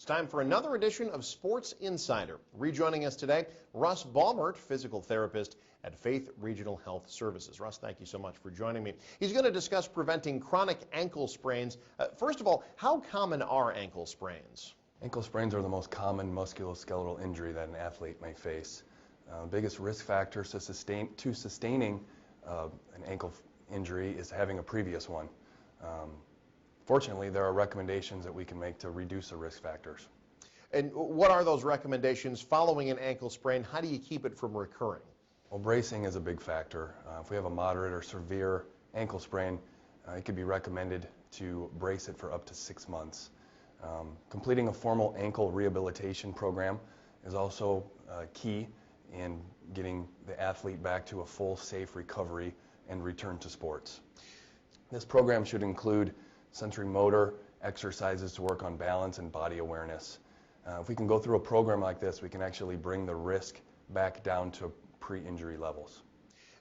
It's time for another edition of Sports Insider. Rejoining us today, Russ Balmert, physical therapist at Faith Regional Health Services. Russ, thank you so much for joining me. He's going to discuss preventing chronic ankle sprains. First of all, how common are ankle sprains? Ankle sprains are the most common musculoskeletal injury that an athlete may face. The biggest risk factors to sustaining an ankle injury is having a previous one. Fortunately, there are recommendations that we can make to reduce the risk factors. And what are those recommendations following an ankle sprain? How do you keep it from recurring? Well, bracing is a big factor. If we have a moderate or severe ankle sprain, it could be recommended to brace it for up to 6 months. Completing a formal ankle rehabilitation program is also key in getting the athlete back to a full, safe recovery and return to sports. This program should include sensory motor exercises to work on balance and body awareness. If we can go through a program like this, we can actually bring the risk back down to pre-injury levels.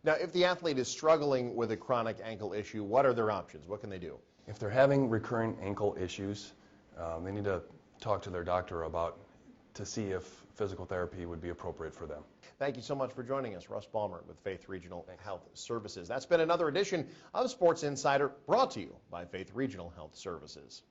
Now, if the athlete is struggling with a chronic ankle issue, what are their options? What can they do? If they're having recurring ankle issues, they need to talk to their doctor to see if physical therapy would be appropriate for them. Thank you so much for joining us, Russ Balmert with Faith Regional Health Services. That's been another edition of Sports Insider, brought to you by Faith Regional Health Services.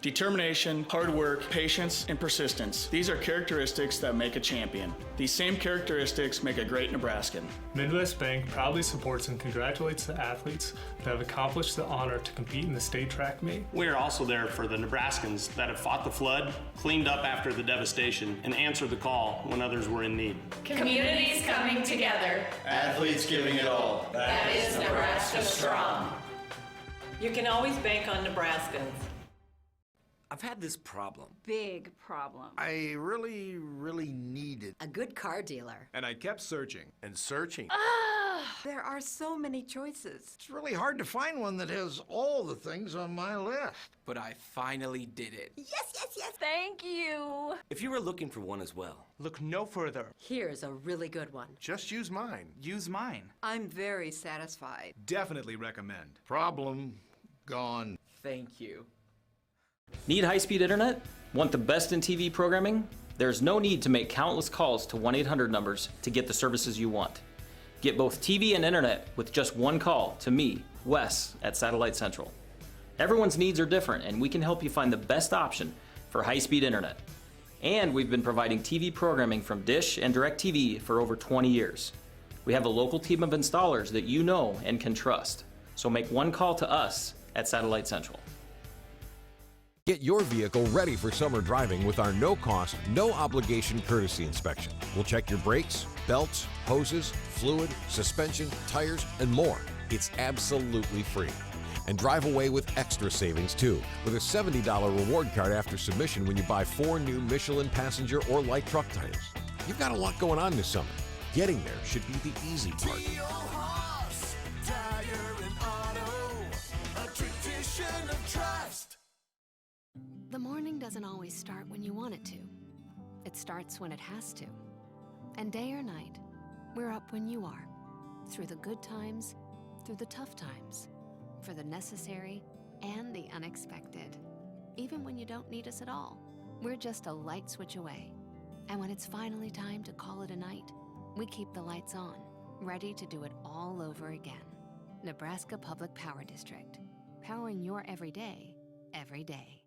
Determination, hard work, patience, and persistence. These are characteristics that make a champion. These same characteristics make a great Nebraskan. Midwest Bank proudly supports and congratulates the athletes that have accomplished the honor to compete in the state track meet. We are also there for the Nebraskans that have fought the flood, cleaned up after the devastation, and answered the call when others were in need. Communities coming together. Athletes giving it all. That is Nebraska strong. You can always bank on Nebraskans. I've had this problem. Big problem. I really needed a good car dealer. And I kept searching and searching. There are so many choices. It's really hard to find one that has all the things on my list. But I finally did it. Yes. Thank you. If you were looking for one as well, look no further. Here's a really good one. Just use mine. Use mine. I'm very satisfied. Definitely recommend. Problem gone. Thank you. Need high-speed internet? Want the best in TV programming? There's no need to make countless calls to 1-800 numbers to get the services you want. Get both TV and internet with just one call to me, Wes, at Satellite Central. Everyone's needs are different, and we can help you find the best option for high-speed internet. And we've been providing TV programming from Dish and DirecTV for over 20 years. We have a local team of installers that you know and can trust. So make one call to us at Satellite Central. Get your vehicle ready for summer driving with our no-cost, no-obligation courtesy inspection. We'll check your brakes, belts, hoses, fluid, suspension, tires, and more. It's absolutely free. And drive away with extra savings, too, with a $70 reward card after submission when you buy 4 new Michelin passenger or light truck tires. You've got a lot going on this summer. Getting there should be the easy part. The morning doesn't always start when you want it to. It starts when it has to. And day or night, we're up when you are. Through the good times, through the tough times, for the necessary and the unexpected. Even when you don't need us at all, we're just a light switch away. And when it's finally time to call it a night, we keep the lights on, ready to do it all over again. Nebraska Public Power District, powering your everyday, every day.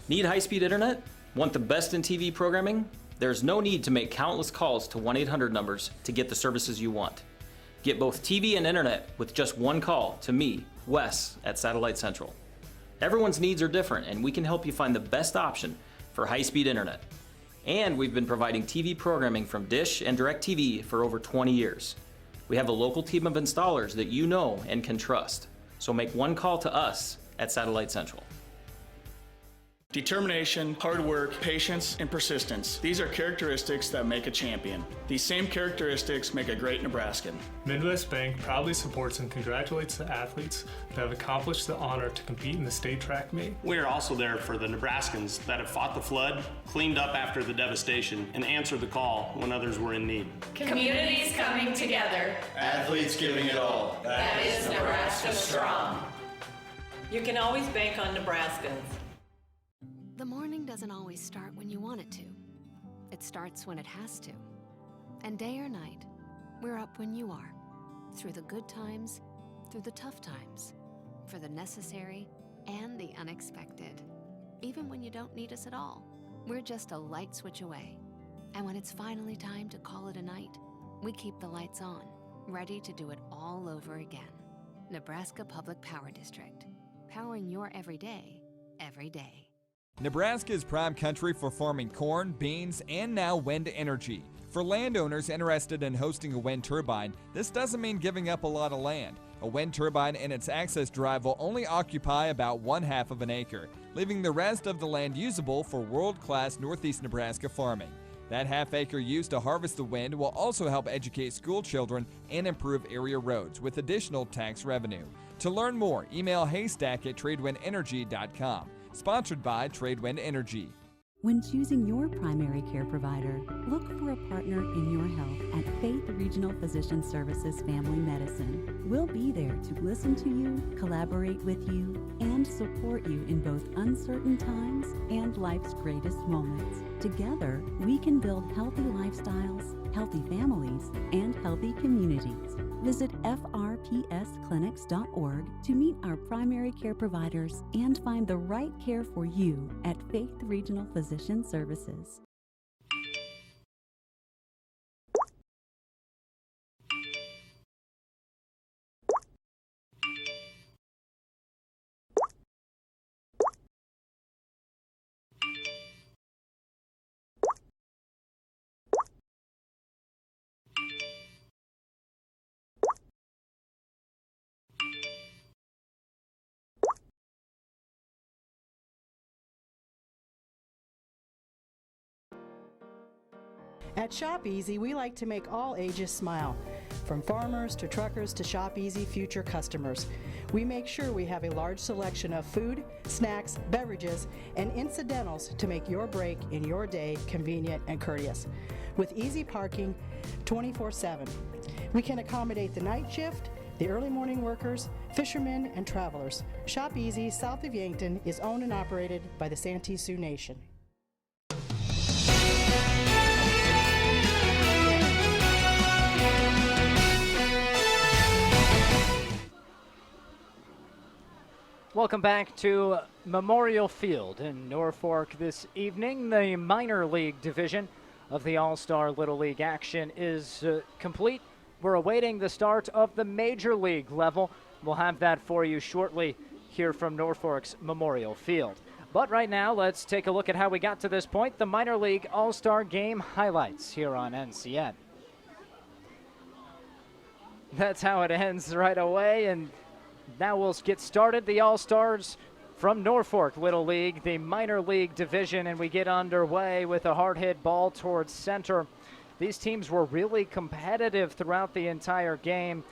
Need high-speed internet? Want the best in TV programming? There's no need to make countless calls to 1-800 numbers to get the services you want. Get both TV and internet with just one call to me, Wes, at Satellite Central. Everyone's needs are different, and we can help you find the best option for high-speed internet. And we've been providing TV programming from Dish and DirecTV for over 20 years. We have a local team of installers that you know and can trust. So make one call to us at Satellite Central. Determination, hard work, patience, and persistence. These are characteristics that make a champion. These same characteristics make a great Nebraskan. Midwest Bank proudly supports and congratulates the athletes that have accomplished the honor to compete in the state track meet. We are also there for the Nebraskans that have fought the flood, cleaned up after the devastation, and answered the call when others were in need. Communities coming together. Athletes giving it all. That is Nebraska strong. You can always bank on Nebraskans. The morning doesn't always start when you want it to. It starts when it has to. And day or night, we're up when you are. Through the good times, through the tough times, for the necessary and the unexpected. Even when you don't need us at all, we're just a light switch away. And when it's finally time to call it a night, we keep the lights on, ready to do it all over again. Nebraska Public Power District. Powering your everyday, every day. Nebraska is prime country for farming corn, beans, and now wind energy. For landowners interested in hosting a wind turbine, this doesn't mean giving up a lot of land. A wind turbine and its access drive will only occupy about 1/2 of an acre, leaving the rest of the land usable for world-class Northeast Nebraska farming. That half-acre used to harvest the wind will also help educate school children and improve area roads with additional tax revenue. To learn more, email haystack@tradewindenergy.com. Sponsored by Tradewind Energy. When choosing your primary care provider, look for a partner in your health at Faith Regional Physician Services Family Medicine. We'll be there to listen to you, collaborate with you, and support you in both uncertain times and life's greatest moments. Together, we can build healthy lifestyles, healthy families, and healthy communities. Visit frpsclinics.org to meet our primary care providers and find the right care for you at Faith Regional Physician Services. At Shop Easy, we like to make all ages smile. From farmers to truckers to Shop Easy future customers. We make sure we have a large selection of food, snacks, beverages, and incidentals to make your break in your day convenient and courteous. With easy parking 24/7. We can accommodate the night shift, the early morning workers, fishermen, and travelers. Shop Easy south of Yankton is owned and operated by the Santee Sioux Nation. Welcome back to Memorial Field in Norfolk this evening. The minor league division of the All-Star Little League action is complete. We're awaiting the start of the major league level. We'll have that for you shortly here from Norfolk's Memorial Field. But right now, let's take a look at how we got to this point. The minor league All-Star game highlights here on NCN. That's how it ends right away, and now we'll get started. The All-Stars from Norfolk Little League, the minor league division, and we get underway with a hard hit ball towards center. These teams were really competitive throughout the entire game.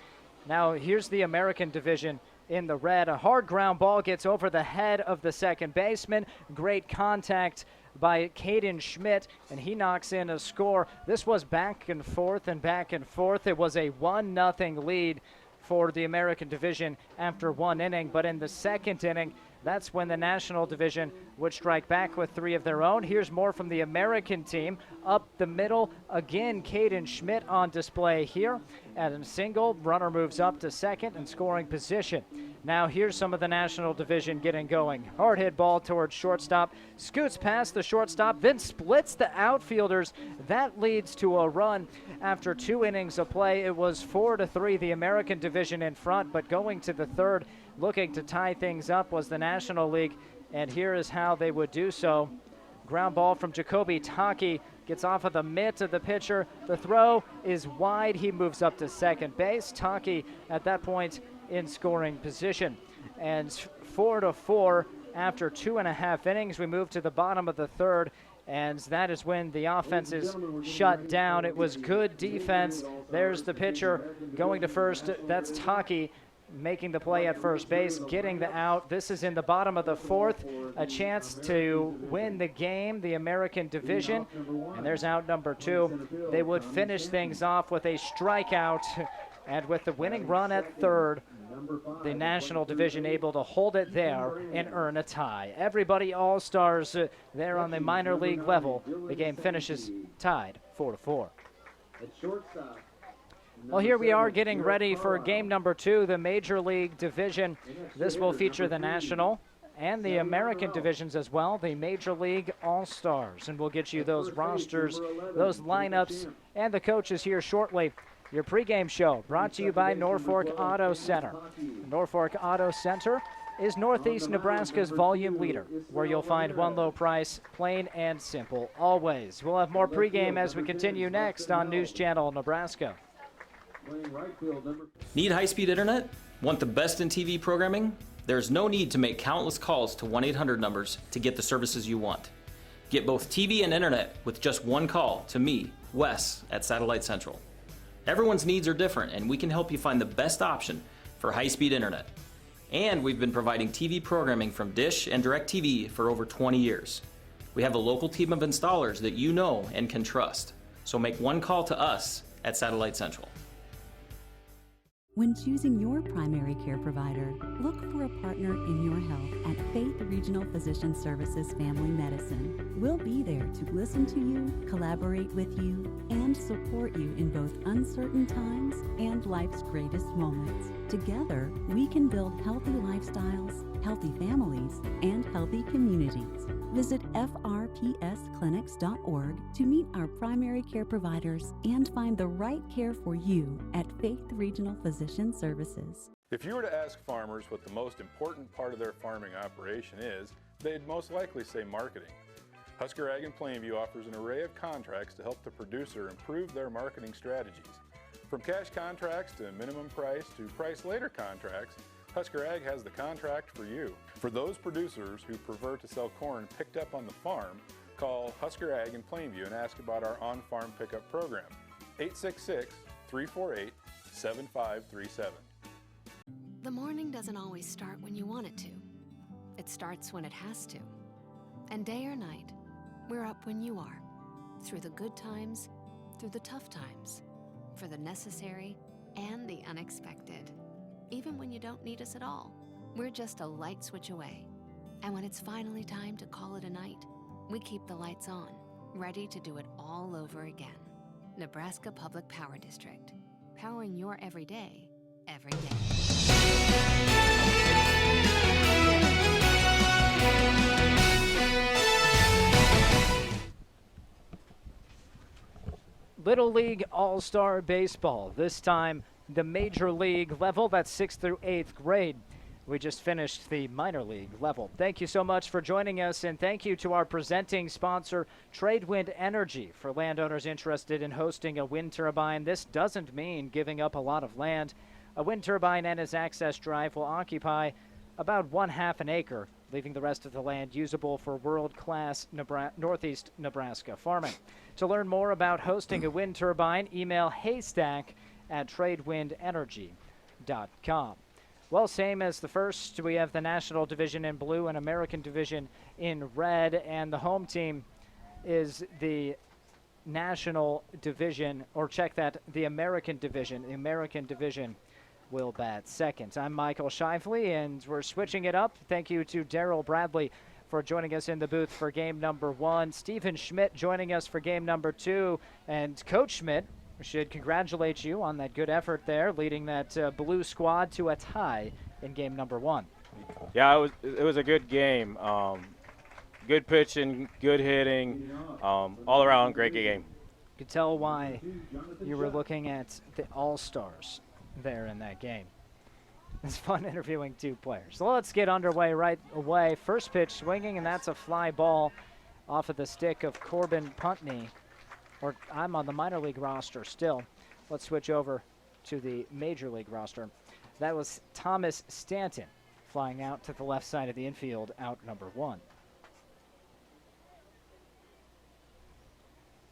Now here's the American division in the red. A hard ground ball gets over the head of the second baseman. Great contact by Caden Schmidt, and he knocks in a score. This was back and forth and back and forth. It was a 1-0 lead for the American division after one inning, but in the second inning, that's when the National Division would strike back with three of their own. Here's more from the American team. Up the middle, again, Caden Schmidt on display here. At a single, runner moves up to second in scoring position. Now here's some of the National Division getting going. Hard hit ball towards shortstop. Scoots past the shortstop, then splits the outfielders. That leads to a run. After 2 innings of play, it was 4-3, the American division in front, but going to the third, looking to tie things up was the National League, and here is how they would do so. Ground ball from Jacoby Taki gets off of the mitt of the pitcher. The throw is wide. He moves up to second base. Taki at that point in scoring position. And 4-4 after 2.5 innings. We move to the bottom of the third, and that is when the offense is shut down. It was good defense. There's the pitcher going to first. That's Taki making the play at first base, getting the out. This is in the bottom of the fourth, a chance to win the game, the American division, and there's out number 2. They would finish things off with a strikeout And with the winning run at third, the National Division able to hold it there and earn a tie. Everybody All-Stars there on the minor league level. The game finishes tied 4-4. Well, here we are getting ready for game number 2, the Major League Division. This will feature the National and the American divisions as well, the Major League All-Stars. And we'll get you those rosters, those lineups, and the coaches here shortly. Your pregame show brought to you by Norfolk Auto Center. Norfolk Auto Center is Northeast Nebraska's volume leader, where you'll find one low price, plain and simple, always. We'll have more pregame as we continue next on News Channel Nebraska. Need high-speed internet? Want the best in TV programming? There's no need to make countless calls to 1-800 numbers to get the services you want. Get both TV and internet with just one call to me, Wes, at Satellite Central. Everyone's needs are different, and we can help you find the best option for high-speed internet. And we've been providing TV programming from Dish and DirecTV for over 20 years. We have a local team of installers that you know and can trust. So make one call to us at Satellite Central. When choosing your primary care provider, look for a partner in your health at Faith Regional Physician Services Family Medicine. We'll be there to listen to you, collaborate with you, and support you in both uncertain times and life's greatest moments. Together, we can build healthy lifestyles, healthy families, and healthy communities. Visit frpsclinics.org to meet our primary care providers and find the right care for you at Faith Regional Physician Services. If you were to ask farmers what the most important part of their farming operation is, they'd most likely say marketing. Husker Ag in Plainview offers an array of contracts to help the producer improve their marketing strategies. From cash contracts to minimum price to price later contracts, Husker Ag has the contract for you. For those producers who prefer to sell corn picked up on the farm, call Husker Ag in Plainview and ask about our on-farm pickup program. 866-348-7537. The morning doesn't always start when you want it to. It starts when it has to. And day or night, we're up when you are. Through the good times, through the tough times, for the necessary and the unexpected. Even when you don't need us at all, we're just a light switch away. And when it's finally time to call it a night, we keep the lights on, ready to do it all over again. Nebraska Public Power District, powering your everyday, every day. Little League All-Star Baseball, this time the Major League level, that's 6th through 8th grade. We just finished the minor league level. Thank you so much for joining us, and thank you to our presenting sponsor, Tradewind Energy, for landowners interested in hosting a wind turbine. This doesn't mean giving up a lot of land. A wind turbine and its access drive will occupy about 1/2 an acre, leaving the rest of the land usable for world-class Northeast Nebraska farming. To learn more about hosting a wind turbine, email haystack@tradewindenergy.com. Well, same as the first, we have the National Division in blue and American Division in red, and the home team is the National Division, or check that, the American Division. The American Division will bat second. I'm Michael Shively, and we're switching it up. Thank you to Daryl Bradley for joining us in the booth for game number 1. Stephen Schmidt joining us for game number 2, and Coach Schmidt, we should congratulate you on that good effort there, leading that blue squad to a tie in game number 1. Yeah, it was a good game. Good pitching, good hitting, all around great game. You could tell why you were looking at the All-Stars there in that game. It's fun interviewing two players. So let's get underway right away. First pitch swinging, and that's a fly ball off of the stick of Corbin Puntney. Or I'm on the minor league roster still. Let's switch over to the major league roster. That was Thomas Stanton flying out to the left side of the infield, out number 1.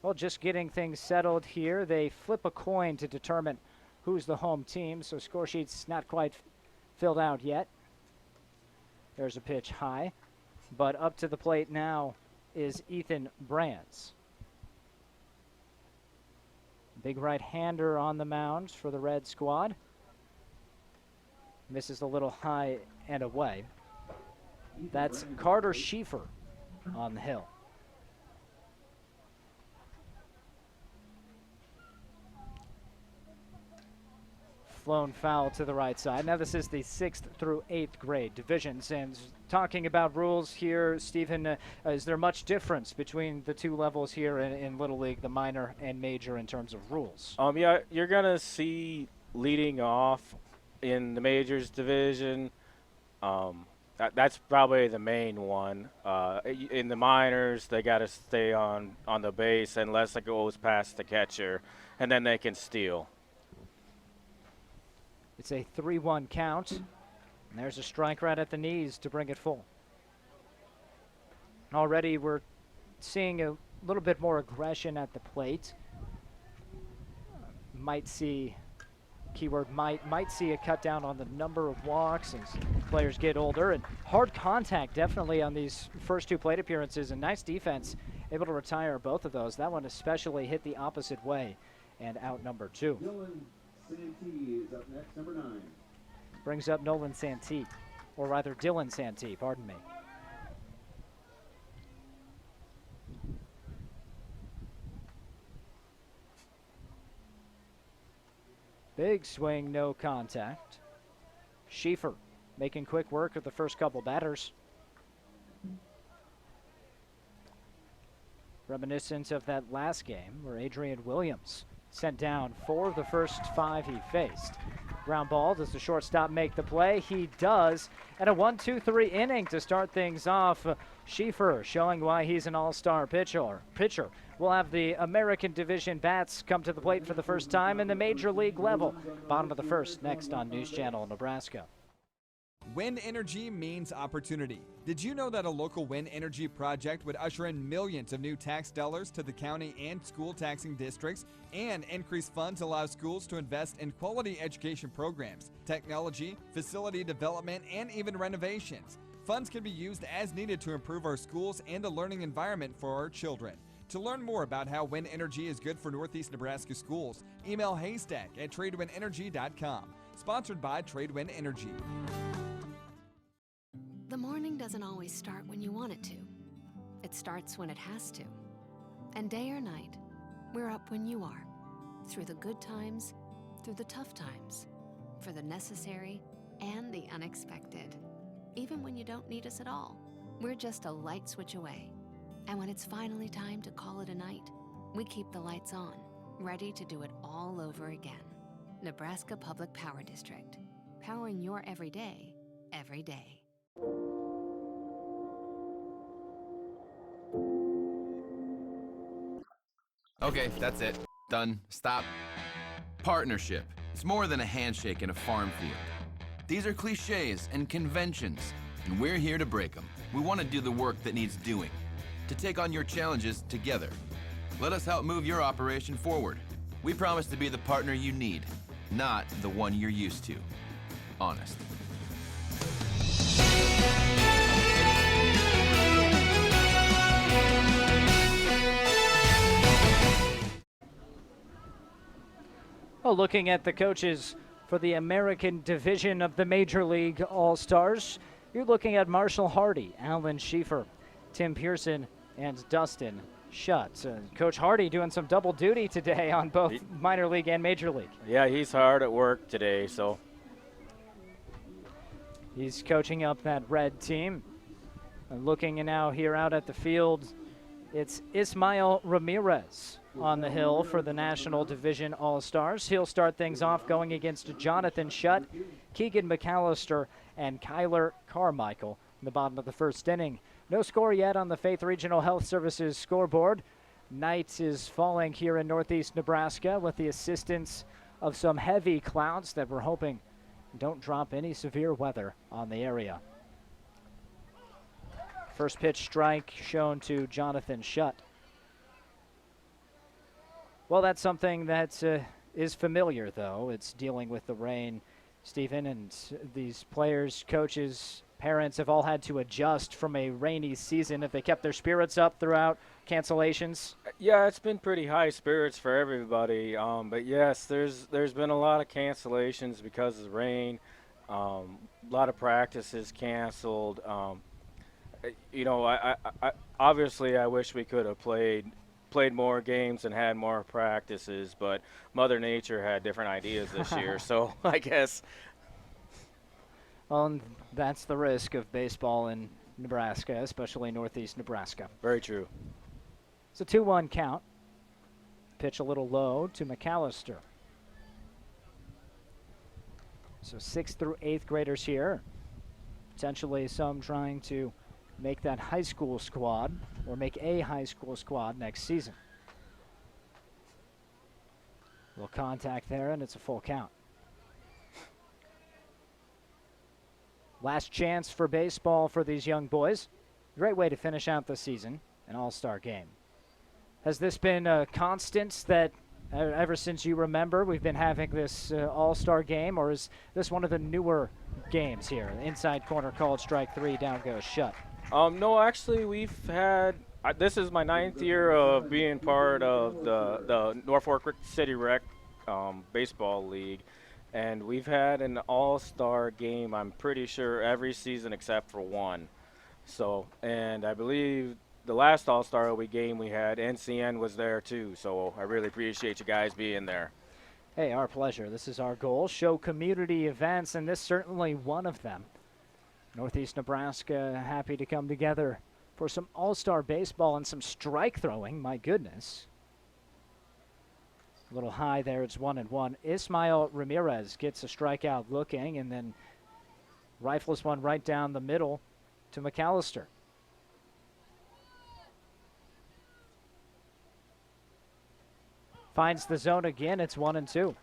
Well, just getting things settled here. They flip a coin to determine who's the home team, so score sheet's not quite filled out yet. There's a pitch high, but up to the plate now is Ethan Brands. Big right-hander on the mound for the Red squad. Misses a little high and away. That's Carter Schieffer on the hill. Flown foul to the right side. Now this is the 6th through 8th grade divisions, and talking about rules here, Stephen, is there much difference between the two levels here in Little League, the minor and major, in terms of rules? Yeah, you're gonna see leading off in the majors division. That's probably the main one. In the minors, they got to stay on the base unless it goes past the catcher, and then they can steal. It's a 3-1 count. And there's a strike right at the knees to bring it full. And already we're seeing a little bit more aggression at the plate. Might see, keyword might see a cut down on the number of walks as players get older. And hard contact definitely on these first two plate appearances. And nice defense, able to retire both of those. That one especially hit the opposite way and out number 2. Santee is up next, number 9. Brings up Nolan Santee, or rather Dylan Santee, pardon me. Big swing, no contact. Schieffer making quick work of the first couple batters. Reminiscent of that last game where Adrian Williams sent down 4 of the first 5 he faced. Ground ball, does the shortstop make the play? He does. And a 1-2-3 inning to start things off. Schieffer showing why he's an all-star pitcher. We'll have the American Division bats come to the plate for the first time in the Major League level. Bottom of the first, next on News Channel Nebraska. Wind energy means opportunity. Did you know that a local wind energy project would usher in millions of new tax dollars to the county and school taxing districts, and increased funds allow schools to invest in quality education programs, technology, facility development, and even renovations? Funds can be used as needed to improve our schools and the learning environment for our children. To learn more about how wind energy is good for Northeast Nebraska schools, email haystack@tradewindenergy.com. Sponsored by Tradewind Energy. The morning doesn't always start when you want it to. It starts when it has to. And day or night, we're up when you are. Through the good times, through the tough times, for the necessary and the unexpected. Even when you don't need us at all, we're just a light switch away. And when it's finally time to call it a night, we keep the lights on, ready to do it all over again. Nebraska Public Power District. Powering your everyday, every day. Okay, that's it. Done. Stop. Partnership. It's more than a handshake in a farm field. These are cliches and conventions, and we're here to break them. We want to do the work that needs doing, to take on your challenges together. Let us help move your operation forward. We promise to be the partner you need, not the one you're used to. Honest. Well, looking at the coaches for the American Division of the Major League All-Stars, you're looking at Marshall Hardy, Alan Schieffer, Tim Pearson, and Dustin Schutt. Coach Hardy doing some double duty today on both minor league and major league. Yeah, he's hard at work today, so. He's coaching up that red team. And looking now here out at the field, it's Ismael Ramirez on the hill for the National Division All-Stars. He'll start things off going against Jonathan Schutt, Keegan McAllister, and Kyler Carmichael in the bottom of the first inning. No score yet on the Faith Regional Health Services scoreboard. Night is falling here in northeast Nebraska with the assistance of some heavy clouds that we're hoping don't drop any severe weather on the area. First pitch strike shown to Jonathan Schutt. Well, that's something that is familiar, though. It's dealing with the rain, Stephen, and these players, coaches, parents have all had to adjust from a rainy season. If they kept their spirits up throughout cancellations? Yeah, it's been pretty high spirits for everybody. But yes, there's been a lot of cancellations because of rain. A lot of practices canceled. I obviously I wish we could have played more games and had more practices, but Mother Nature had different ideas this year, so I guess. Well, and that's the risk of baseball in Nebraska, especially northeast Nebraska. Very true. It's a 2-1 count. Pitch a little low to McAllister. So 6th through 8th graders here. Potentially some trying to make that high school squad or make a high school squad next season. A little contact there, and it's a full count. Last chance for baseball for these young boys. Great way to finish out the season, an all-star game. Has this been a constant that ever since you remember we've been having this all-star game, or is this one of the newer games here? Inside corner called, strike 3, down goes shut. No, actually we've had, this is my 9th year of being part of the Norfolk City Rec Baseball League, and we've had an all-star game, I'm pretty sure, every season except for one. So, and I believe the last all-star game we had, NCN was there too, so I really appreciate you guys being there. Hey, our pleasure. This is our goal, show community events, and this certainly one of them. Northeast Nebraska happy to come together for some all-star baseball and some strike throwing, my goodness. A little high there, it's 1-1. Ismael Ramirez gets a strikeout looking and then rifles one right down the middle to McAllister. Finds the zone again, it's 1-2.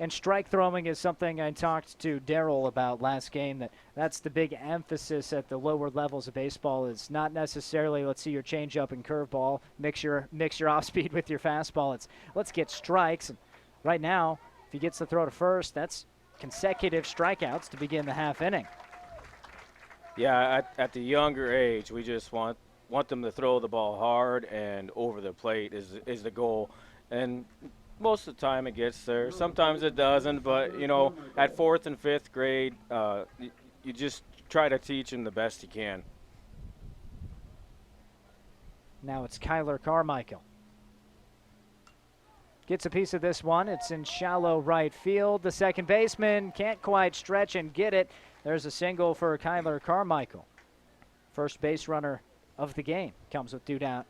And strike throwing is something I talked to Darryl about last game, that's the big emphasis at the lower levels of baseball. Is not necessarily let's see your changeup and curveball, mix your off speed with your fastball. It's let's get strikes. And right now, if he gets the throw to first, that's consecutive strikeouts to begin the half inning. Yeah, at the younger age, we just want them to throw the ball hard and over the plate is the goal. And most of the time it gets there. Sometimes it doesn't, but, you know, at 4th and 5th grade, you just try to teach them the best you can. Now it's Kyler Carmichael. Gets a piece of this one. It's in shallow right field. The second baseman can't quite stretch and get it. There's a single for Kyler Carmichael. First base runner of the game. Comes with two down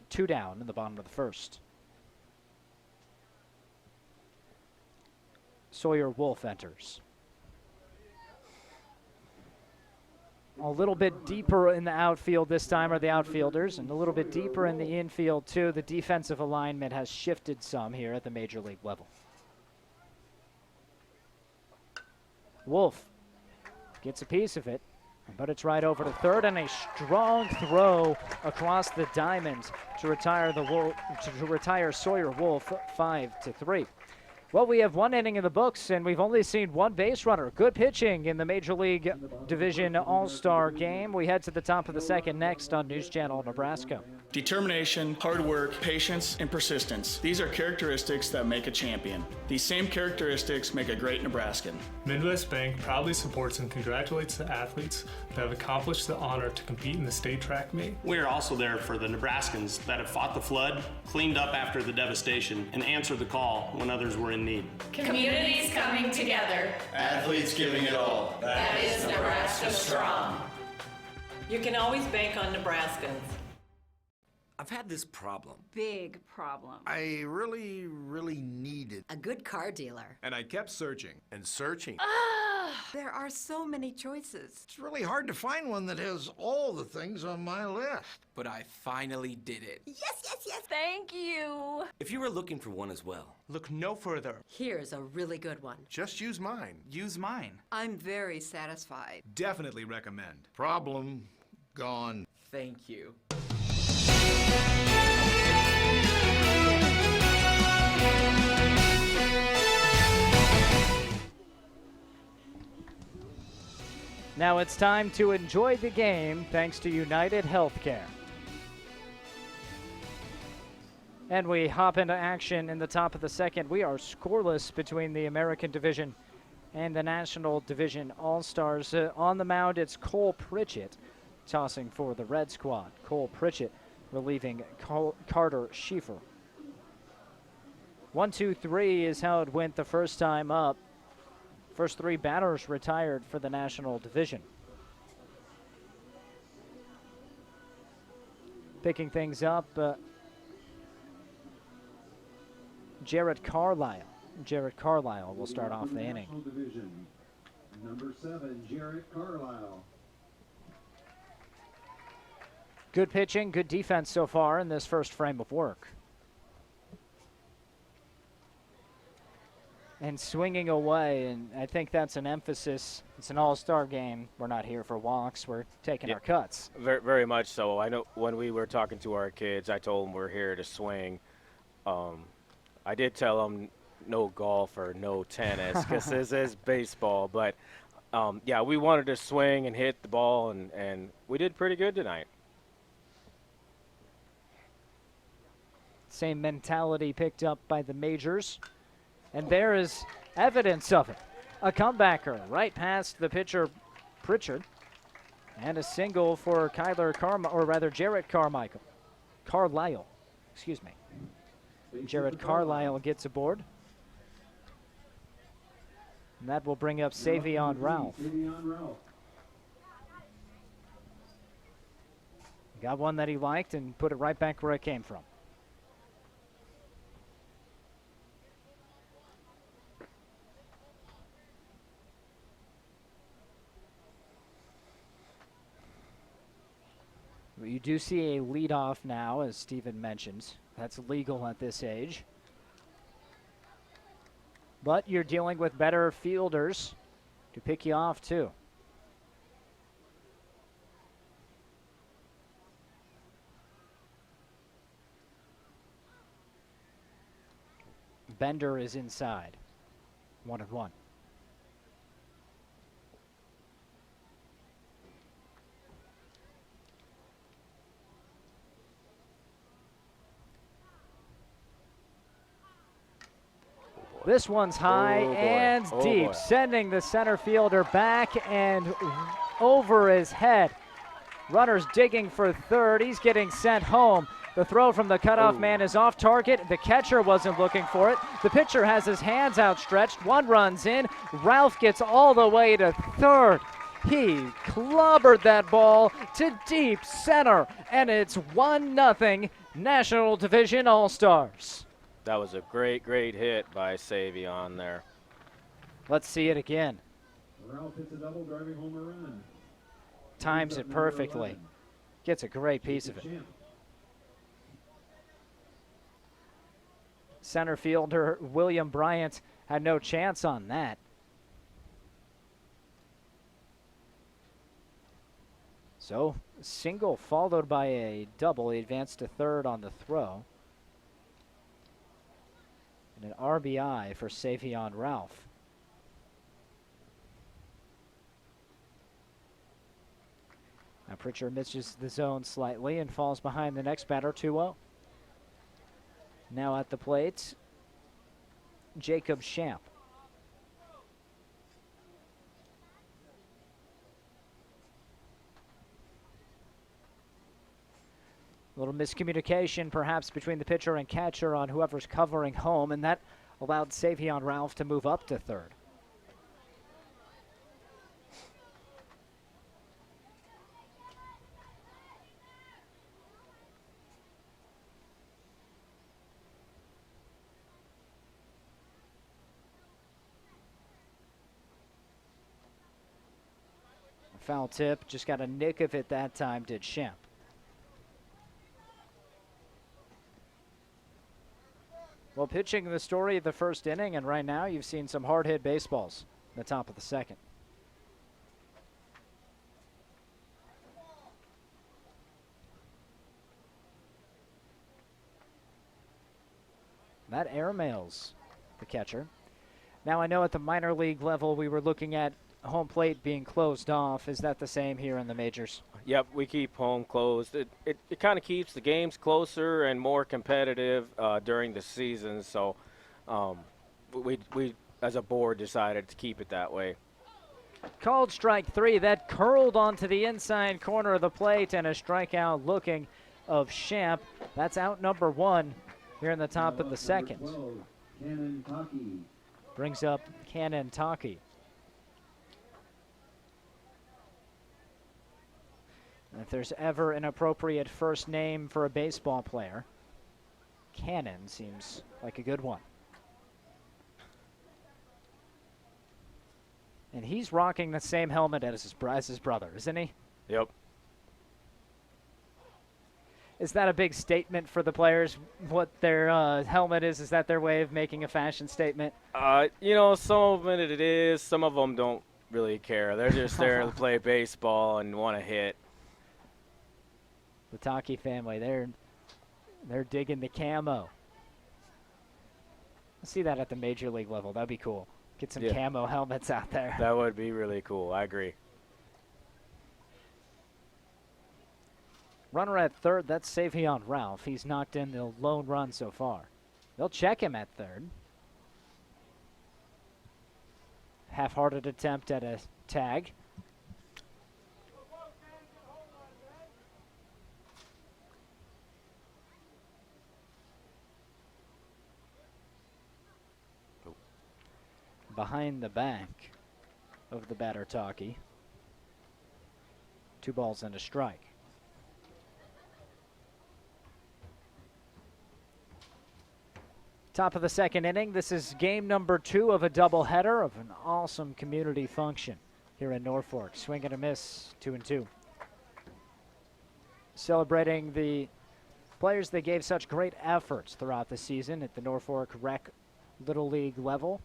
in the bottom of the first. Sawyer Wolf enters. A little bit deeper in the outfield this time are the outfielders, and a little bit deeper in the infield too. The defensive alignment has shifted some here at the major league level. Wolf gets a piece of it, but it's right over to third, and a strong throw across the diamond to retire Sawyer Wolf 5-3. Well, we have one inning in the books, and we've only seen one base runner. Good pitching in the Major League Division All-Star game. We head to the top of the second next on News Channel Nebraska. Determination, hard work, patience, and persistence. These are characteristics that make a champion. These same characteristics make a great Nebraskan. Midwest Bank proudly supports and congratulates the athletes that have accomplished the honor to compete in the state track meet. We are also there for the Nebraskans that have fought the flood, cleaned up after the devastation, and answered the call when others were in need. Communities coming together. Athletes giving it all. That is Nebraska strong. You can always bank on Nebraskans. I've had this problem. Big problem. I really needed A good car dealer. And I kept searching and searching. There are so many choices. It's really hard to find one that has all the things on my list. But I finally did it. Yes. Thank you. If you were looking for one as well, Look no further. Here's a really good one. Just use mine. Use mine. I'm very satisfied. Definitely recommend. Problem gone. thank you. Now it's time to enjoy the game thanks to United Healthcare. And we hop into action in the top of the second. We are scoreless between the American Division and the National Division All-Stars. On the mound, it's Cole Pritchett tossing for the Red Squad. Cole Pritchett relieving Carter Schieffer. 1-2-3 is how it went the first time up. First three batters retired for the National Division. Picking things up, Jarrett Carlisle. Jarrett Carlisle will start off the inning. Division, number 7, Jarrett Carlisle. Good pitching, good defense so far in this first frame of work. And swinging away, and I think that's an emphasis. It's an all-star game. We're not here for walks. We're taking our cuts. Very, very much so. I know when we were talking to our kids, I told them we're here to swing. I did tell them no golf or no tennis because this is baseball. But, yeah, we wanted to swing and hit the ball, and we did pretty good tonight. Same mentality picked up by the majors. And there is evidence of it. A comebacker right past the pitcher, Pritchard. And a single for Jarrett Carlisle. Excuse me. Jarrett Carlisle gets aboard. And that will bring up Savion Ralph. Got one that he liked and put it right back where it came from. You do see a leadoff now, as Stephen mentions. That's legal at this age. But you're dealing with better fielders to pick you off, too. Bender is inside. 1-1. This one's high and deep, sending the center fielder back and over his head. Runner's digging for third. He's getting sent home. The throw from the cutoff man is off target. The catcher wasn't looking for it. The pitcher has his hands outstretched. One runs in. Ralph gets all the way to third. He clobbered that ball to deep center, and it's 1-0 National Division All-Stars. That was a great, great hit by Savion there. Let's see it again. Ralph hits a double, driving home a run. Times it perfectly. Gets a great piece of it. Center fielder William Bryant had no chance on that. So, single followed by a double. He advanced to third on the throw. And an RBI for Savion Ralph. Now Pritchard misses the zone slightly and falls behind the next batter, 2-0. Now at the plate, Jacob Shamp. A little miscommunication perhaps between the pitcher and catcher on whoever's covering home, and that allowed Savion Ralph to move up to third. A foul tip, just got a nick of it that time, did Shamp. Well, pitching the story of the first inning, and right now you've seen some hard-hit baseballs in the top of the second. That airmails the catcher. Now I know at the minor league level we were looking at home plate being closed off. Is that the same here in the majors? Yep, we keep home closed. It kind of keeps the games closer and more competitive during the season. So we as a board decided to keep it that way. Called strike 3. That curled onto the inside corner of the plate, and a strikeout looking of Shamp. That's out number 1 here in the top of the second. 12, Cannon Taki. Brings up Cannon Taki. And if there's ever an appropriate first name for a baseball player, Cannon seems like a good one. And he's rocking the same helmet as his brother, isn't he? Yep. Is that a big statement for the players? What their helmet is that their way of making a fashion statement? Some of it is. Some of them don't really care. They're just there to play baseball and want to hit. The Taki family, they're digging the camo. I see that at the major league level. That'd be cool. Get some camo helmets out there. That would be really cool. I agree. Runner at third, that's Savion Ralph. He's knocked in the lone run so far. They'll check him at third. Half-hearted attempt at a tag. Behind the back of the batter Taki. 2 balls and a strike. Top of the second inning. This is game number 2 of a doubleheader of an awesome community function here in Norfolk. Swing and a miss, 2-2. Celebrating the players that gave such great efforts throughout the season at the Norfolk Rec Little League level.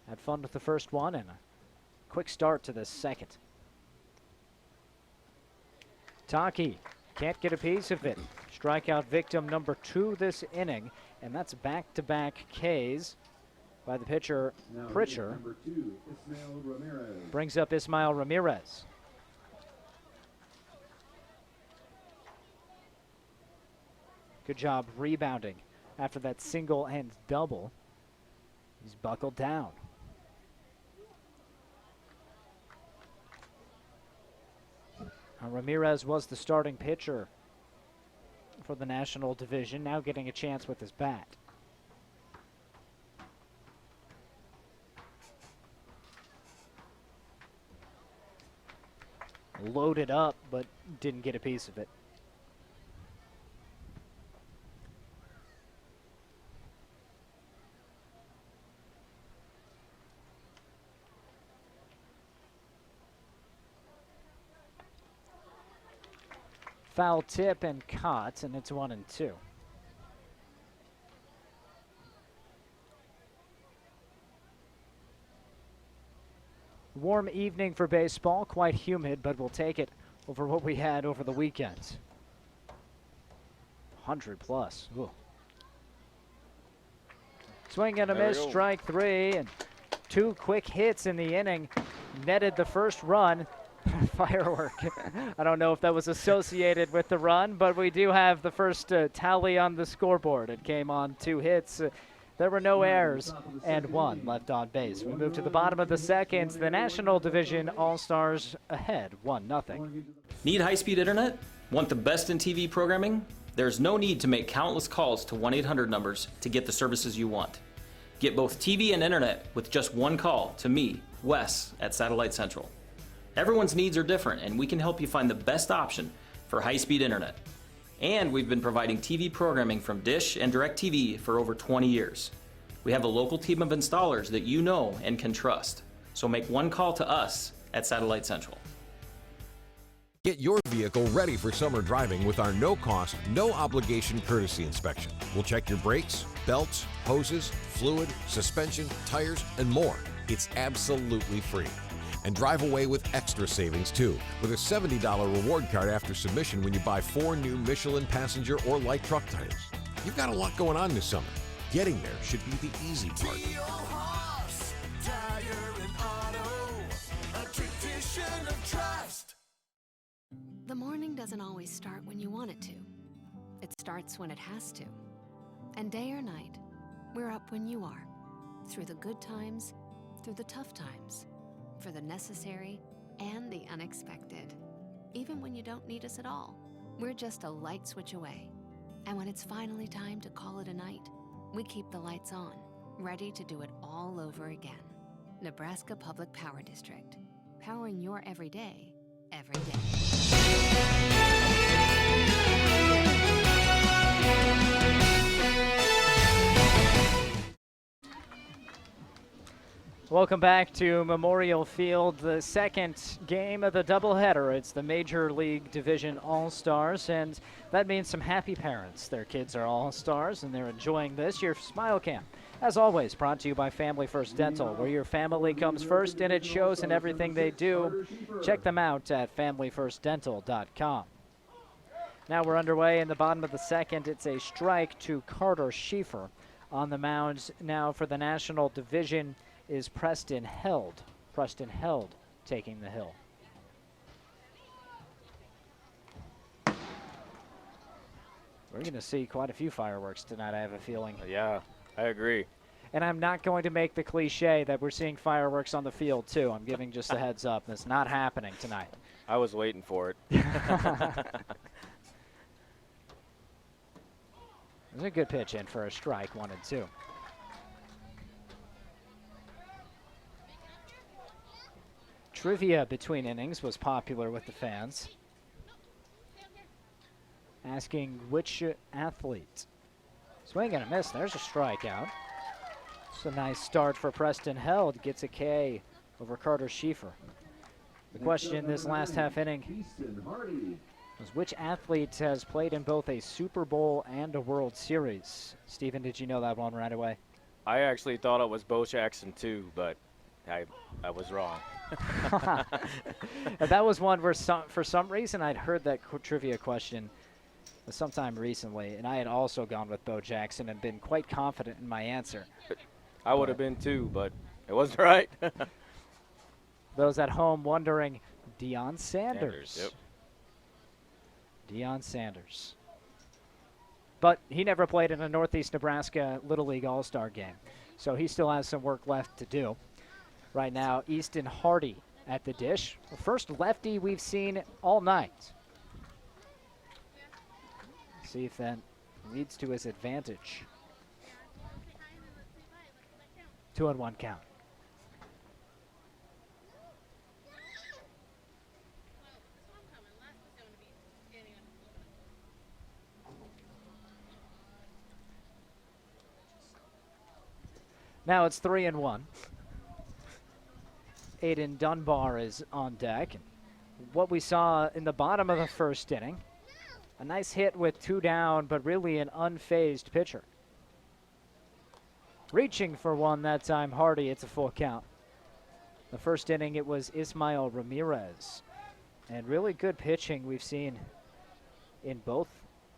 Had fun with the first one and a quick start to the second. Taki can't get a piece of it. Strikeout victim number 2 this inning, and that's back-to-back Ks by the pitcher Pritchard. Number 2, Ismael Ramirez. Brings up Ismael Ramirez. Good job rebounding after that single and double. He's buckled down. Ramirez was the starting pitcher for the National Division, now getting a chance with his bat. Loaded up, but didn't get a piece of it. Foul tip and caught, and it's 1-2. Warm evening for baseball, quite humid, but we'll take it over what we had over the weekend. 100 plus. Ooh. Swing and a miss, strike 3, and 2 quick hits in the inning netted the first run. Firework. I don't know if that was associated with the run, but we do have the first tally on the scoreboard. It came on 2 hits. There were no errors and 1 left on base. We move to the bottom of the second. The National Division All-Stars ahead, 1-0. Need high-speed internet? Want the best in TV programming? There's no need to make countless calls to 1-800 numbers to get the services you want. Get both TV and internet with just 1 call to me, Wes, at Satellite Central. Everyone's needs are different, and we can help you find the best option for high-speed internet. And we've been providing TV programming from Dish and DirecTV for over 20 years. We have a local team of installers that you know and can trust. So make 1 call to us at Satellite Central. Get your vehicle ready for summer driving with our no-cost, no-obligation courtesy inspection. We'll check your brakes, belts, hoses, fluid, suspension, tires, and more. It's absolutely free. And drive away with extra savings too, with a $70 reward card after submission when you buy 4 new Michelin passenger or light truck tires. You've got a lot going on this summer. Getting there should be the easy part. The morning doesn't always start when you want it to. It starts when it has to. And day or night, we're up when you are. Through the good times, through the tough times, for the necessary and the unexpected. Even when you don't need us at all, we're just a light switch away. And when it's finally time to call it a night, we keep the lights on, ready to do it all over again. Nebraska Public Power District, powering your everyday, every day. Welcome back to Memorial Field, the second game of the doubleheader. It's the Major League Division All-Stars, and that means some happy parents. Their kids are All-Stars, and they're enjoying this. Your Smile Camp, as always, brought to you by Family First Dental, where your family comes first, and it shows in everything they do. Check them out at familyfirstdental.com. Now we're underway in the bottom of the second. It's a strike to Carter Schieffer on the mound now for the National Division is Preston Held. Preston Held taking the hill. We're going to see quite a few fireworks tonight, I have a feeling. Yeah, I agree. And I'm not going to make the cliche that we're seeing fireworks on the field, too. I'm giving just a heads up. That's not happening tonight. I was waiting for it. There's a good pitch in for a strike, 1-2. Trivia between innings was popular with the fans. Asking which athlete. Swing and a miss. There's a strikeout. It's a nice start for Preston Held. Gets a K over Carter Schieffer. The question this last half inning was which athlete has played in both a Super Bowl and a World Series? Stephen, did you know that one right away? I actually thought it was Bo Jackson too, but I was wrong. And that was one where for some reason I'd heard that trivia question sometime recently, and I had also gone with Bo Jackson and been quite confident in my answer. I would have been too, but it wasn't right. Those at home wondering, Deion Sanders. Yep. Deion Sanders. But he never played in a Northeast Nebraska Little League All-Star game, so he still has some work left to do. Right now, Easton Hardy at the dish. The first lefty we've seen all night. See if that leads to his advantage. 2-1 count. Now it's 3-1. Aiden Dunbar is on deck. What we saw in the bottom of the first inning, a nice hit with 2 down, but really an unfazed pitcher. Reaching for one that time, Hardy, it's a full count. The first inning, it was Ismael Ramirez. And really good pitching we've seen in both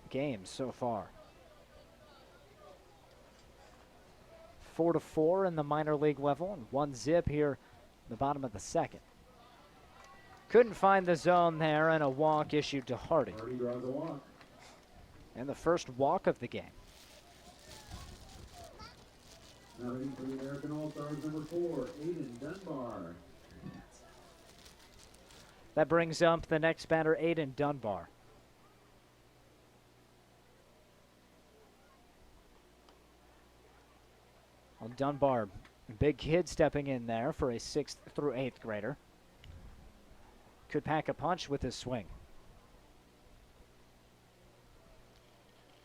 games so far. 4-4 in the minor league level, and 1-0 here the bottom of the second. Couldn't find the zone there, and a walk issued to Hardy. Hardy draws a walk. And the first walk of the game. Now hitting for the American All-Stars, number 4, Aiden Dunbar. That brings up the next batter, Aiden Dunbar. Well, Dunbar, big kid stepping in there for a 6th through 8th grader. Could pack a punch with his swing.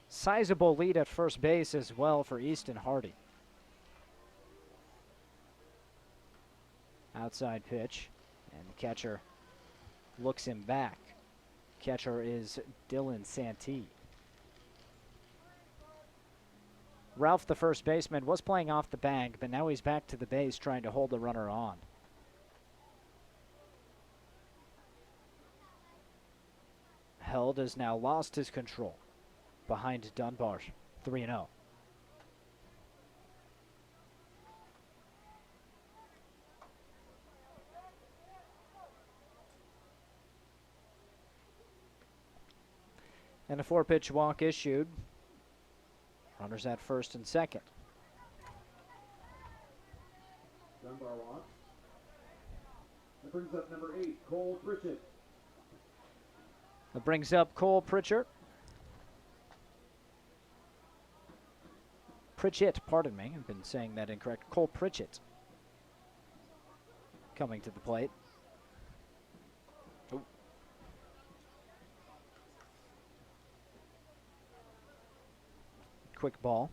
Sizable lead at first base as well for Easton Hardy. Outside pitch, and the catcher looks him back. Catcher is Dylan Santee. Ralph, the first baseman, was playing off the bag, but now he's back to the base trying to hold the runner on. Held has now lost his control behind Dunbar, 3-0. And a 4-pitch walk issued. Runners at first and second. Dunbar walks. That brings up number 8, Cole Pritchett. That brings up Cole Pritchett. Pritchett, pardon me. I've been saying that incorrect. Cole Pritchett coming to the plate. Ooh. Quick ball.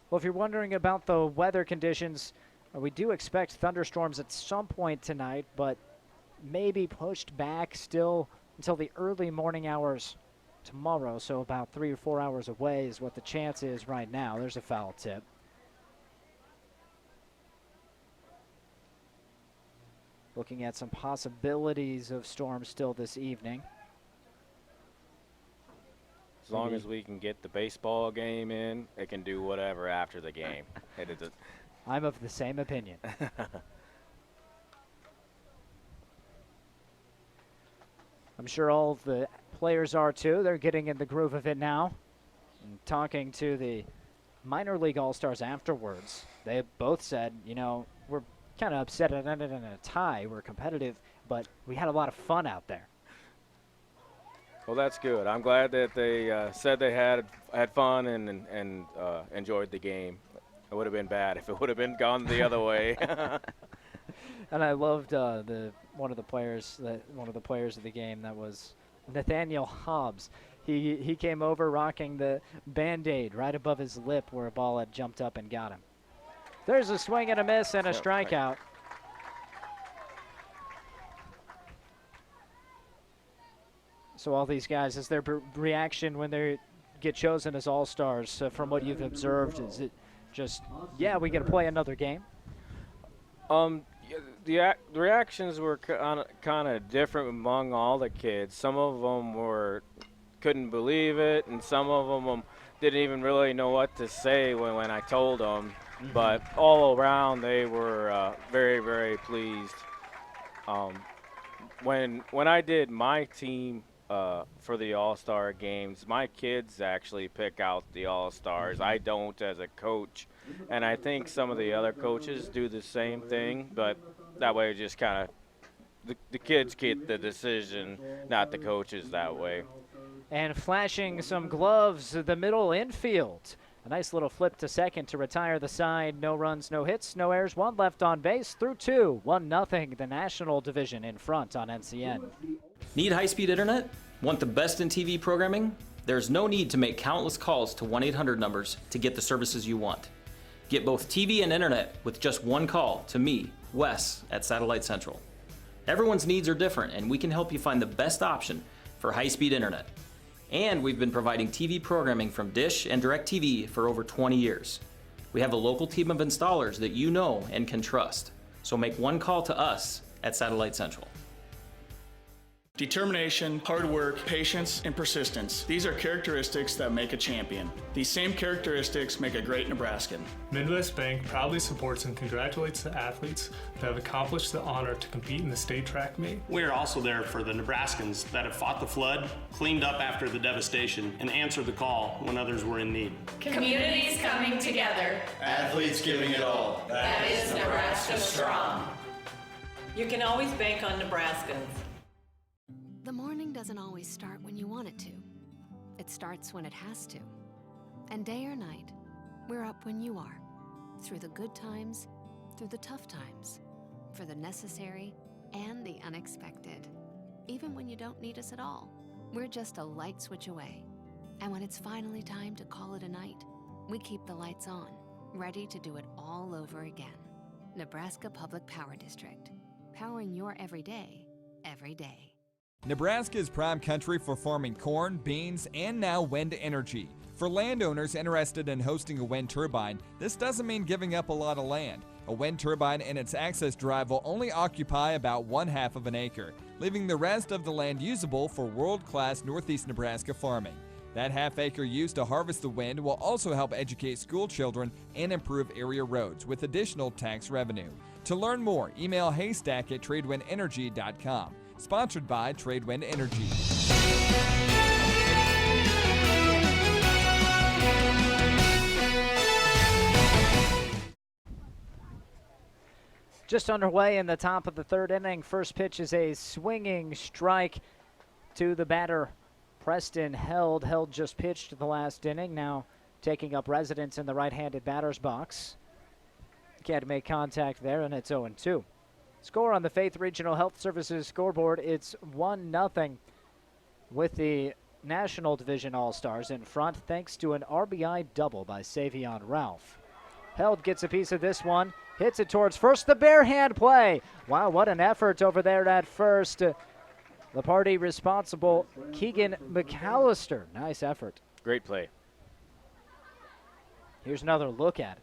Well, if you're wondering about the weather conditions, we do expect thunderstorms at some point tonight, but maybe pushed back still until the early morning hours tomorrow, so about 3 or 4 hours away is what the chance is right now. There's a foul tip. Looking at some possibilities of storms still this evening. As long as we can get the baseball game in, it can do whatever after the game. I'm of the same opinion. I'm sure all of the players are too. They're getting in the groove of it now. And talking to the minor league all-stars afterwards, they both said, you know, we're kind of upset it ended in a tie. We're competitive, but we had a lot of fun out there. Well, that's good. I'm glad that they said they had fun and enjoyed the game. It would have been bad if it would have been gone the other way. And I loved one of the players of the game. That was Nathaniel Hobbs. He came over rocking the Band-Aid right above his lip where a ball had jumped up and got him. There's a swing and a miss and a strikeout. So all these guys, is their reaction when they get chosen as all-stars from what you've observed? Is it just, yeah, we get to play another game? The reactions were kind of different among all the kids. Some of them couldn't believe it, and some of them didn't even really know what to say when I told them. Mm-hmm. But all around, they were very, very pleased. When I did my team for the All-Star games, my kids actually pick out the All-Stars. I don't as a coach, and I think some of the other coaches do the same thing, but that way just kind of the kids get the decision, not the coaches that way. And flashing some gloves, the middle infield. A nice little flip to second to retire the side. No runs, no hits, no errors, one left on base through 2. 1-0, the National Division in front on NCN. Need high-speed internet? Want the best in TV programming? There's no need to make countless calls to 1-800 numbers to get the services you want. Get both TV and internet with just one call to me, Wes, at Satellite Central. Everyone's needs are different, and we can help you find the best option for high-speed internet. And we've been providing TV programming from Dish and DirecTV for over 20 years. We have a local team of installers that you know and can trust. So make one call to us at Satellite Central. Determination, hard work, patience, and persistence. These are characteristics that make a champion. These same characteristics make a great Nebraskan. Midwest Bank proudly supports and congratulates the athletes that have accomplished the honor to compete in the state track meet. We are also there for the Nebraskans that have fought the flood, cleaned up after the devastation, and answered the call when others were in need. Communities coming together. Athletes giving it all. That is Nebraska strong. You can always bank on Nebraskans. The morning doesn't always start when you want it to. It starts when it has to. And day or night, we're up when you are. Through the good times, through the tough times, for the necessary and the unexpected. Even when you don't need us at all, we're just a light switch away. And when it's finally time to call it a night, we keep the lights on, ready to do it all over again. Nebraska Public Power District, powering your everyday, every day. Nebraska is prime country for farming corn, beans, and now wind energy. For landowners interested in hosting a wind turbine, this doesn't mean giving up a lot of land. A wind turbine and its access drive will only occupy about 1/2 of an acre, leaving the rest of the land usable for world-class Northeast Nebraska farming. That half-acre used to harvest the wind will also help educate school children and improve area roads with additional tax revenue. To learn more, email haystack@tradewindenergy.com. Sponsored by Tradewind Energy. Just underway in the top of the third inning. First pitch is a swinging strike to the batter, Preston Held. Held just pitched the last inning, now taking up residence in the right-handed batter's box. Can't make contact there, and it's 0-2. Score on the Faith Regional Health Services scoreboard, it's 1-0 with the National Division All-Stars in front thanks to an RBI double by Savion Ralph. Held gets a piece of this one, hits it towards first, the bare hand play. Wow, what an effort over there at first. The party responsible, Keegan McAllister. Nice effort. Great play. Here's another look at it.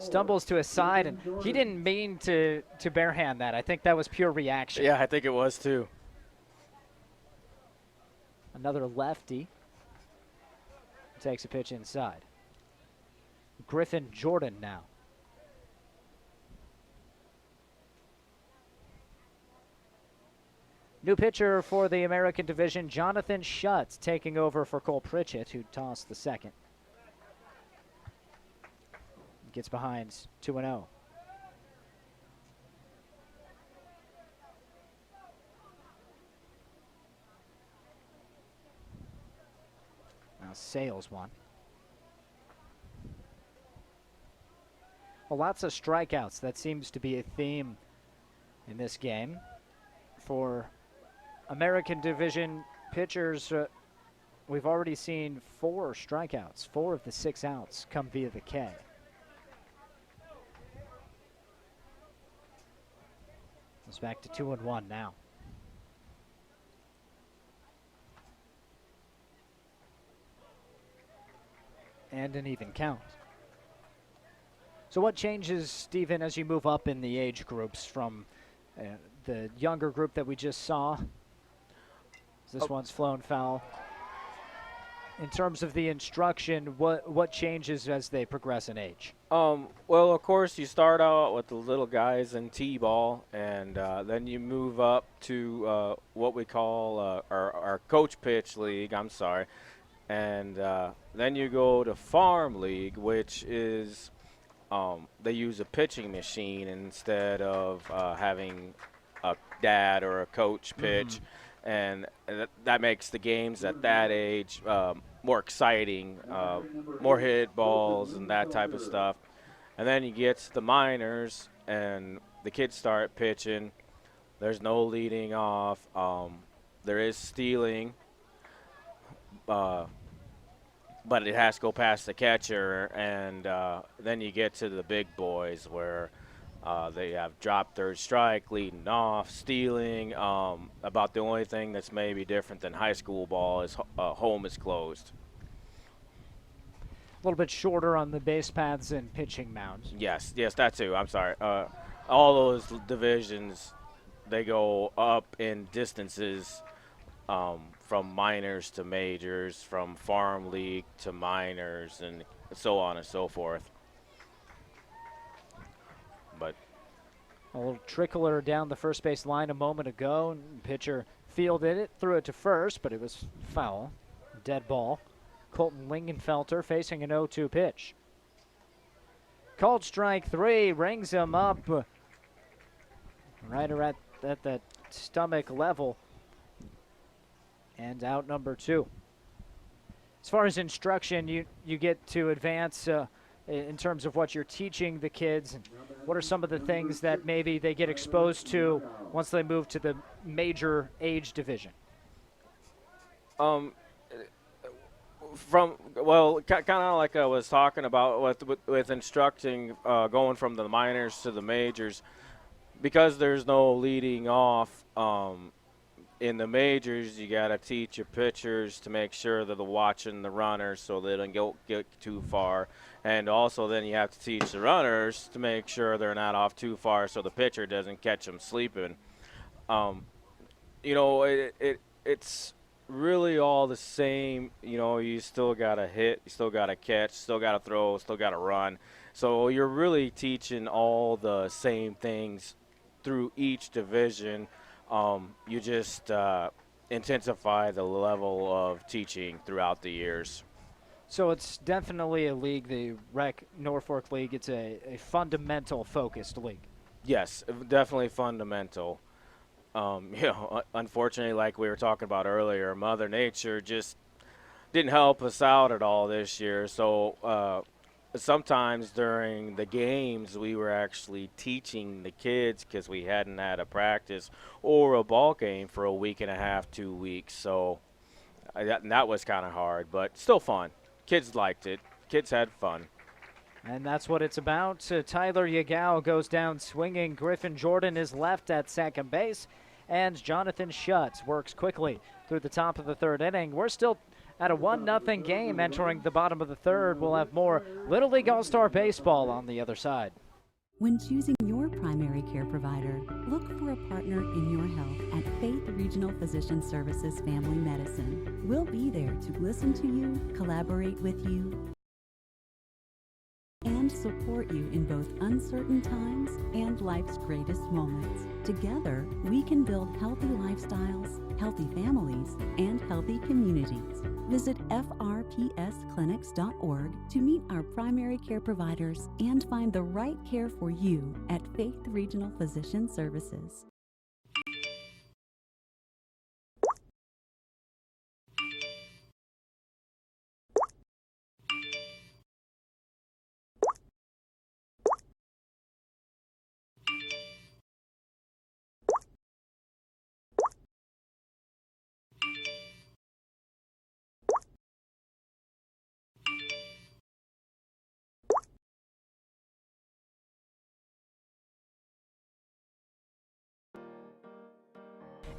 Stumbles to his side, and he didn't mean to barehand that. I think that was pure reaction. Yeah, I think it was too. Another lefty. Takes a pitch inside. Griffin Jordan now. New pitcher for the American Division, Jonathan Schutz, taking over for Cole Pritchett, who tossed the second. Gets behind 2-0. Now Sales one. Well, lots of strikeouts. That seems to be a theme in this game. For American Division pitchers, we've already seen 4 strikeouts. 4 of the 6 outs come via the K. It's back to 2-1 now. And an even count. So what changes, Stephen, as you move up in the age groups from the younger group that we just saw? This one's flown foul. In terms of the instruction, what changes as they progress in age? Well, of course, you start out with the little guys in T-ball, and then you move up to what we call our coach pitch league, and then you go to farm league, which is they use a pitching machine instead of having a dad or a coach pitch. And that makes the games at that age more exciting, more hit balls and that type of stuff. And then you get to the minors, and the kids start pitching. There's no leading off. There is stealing, but it has to go past the catcher. And then you get to the big boys where they have drop third strike, leading off, stealing. About the only thing that's maybe different than high school ball is home is closed. A little bit shorter on the base paths and pitching mounds. Yes, that too. I'm sorry. All those divisions, they go up in distances from minors to majors, from farm league to minors, and so on and so forth. But a little trickler down the first base line a moment ago, and pitcher fielded it, threw it to first, but it was foul. Dead ball. Colton Lingenfelter facing an 0-2 pitch. Called strike 3, rings him up right around at that stomach level. And out number 2. As far as instruction, you get to advance in terms of what you're teaching the kids. What are some of the things that maybe they get exposed to once they move to the major age division? Kind of like I was talking about with instructing, going from the minors to the majors, because there's no leading off. In the majors, you got to teach your pitchers to make sure that they're watching the runners so they don't get too far. And also then you have to teach the runners to make sure they're not off too far so the pitcher doesn't catch them sleeping. It's really all the same. You still got to hit, you still got to catch, still got to throw, still got to run. So you're really teaching all the same things through each division. You just intensify the level of teaching throughout the years. So it's definitely a league, the Rec Norfolk League. It's a fundamental focused league. Yes, definitely fundamental. Unfortunately, like we were talking about earlier, Mother Nature just didn't help us out at all this year. So sometimes during the games, we were actually teaching the kids because we hadn't had a practice or a ball game for a week and a half, 2 weeks. So that was kind of hard, but still fun. Kids liked it. Kids had fun. And that's what it's about. Tyler Yagao goes down swinging. Griffin Jordan is left at second base. And Jonathan Schutz works quickly through the top of the third inning. We're still at a 1-0 game entering the bottom of the third. We'll have more Little League All-Star Baseball on the other side. When choosing your primary care provider, look for a partner in your health at Faith Regional Physician Services Family Medicine. We'll be there to listen to you, collaborate with you, and support you in both uncertain times and life's greatest moments. Together, we can build healthy lifestyles, healthy families, and healthy communities. Visit frpsclinics.org to meet our primary care providers and find the right care for you at Faith Regional Physician Services.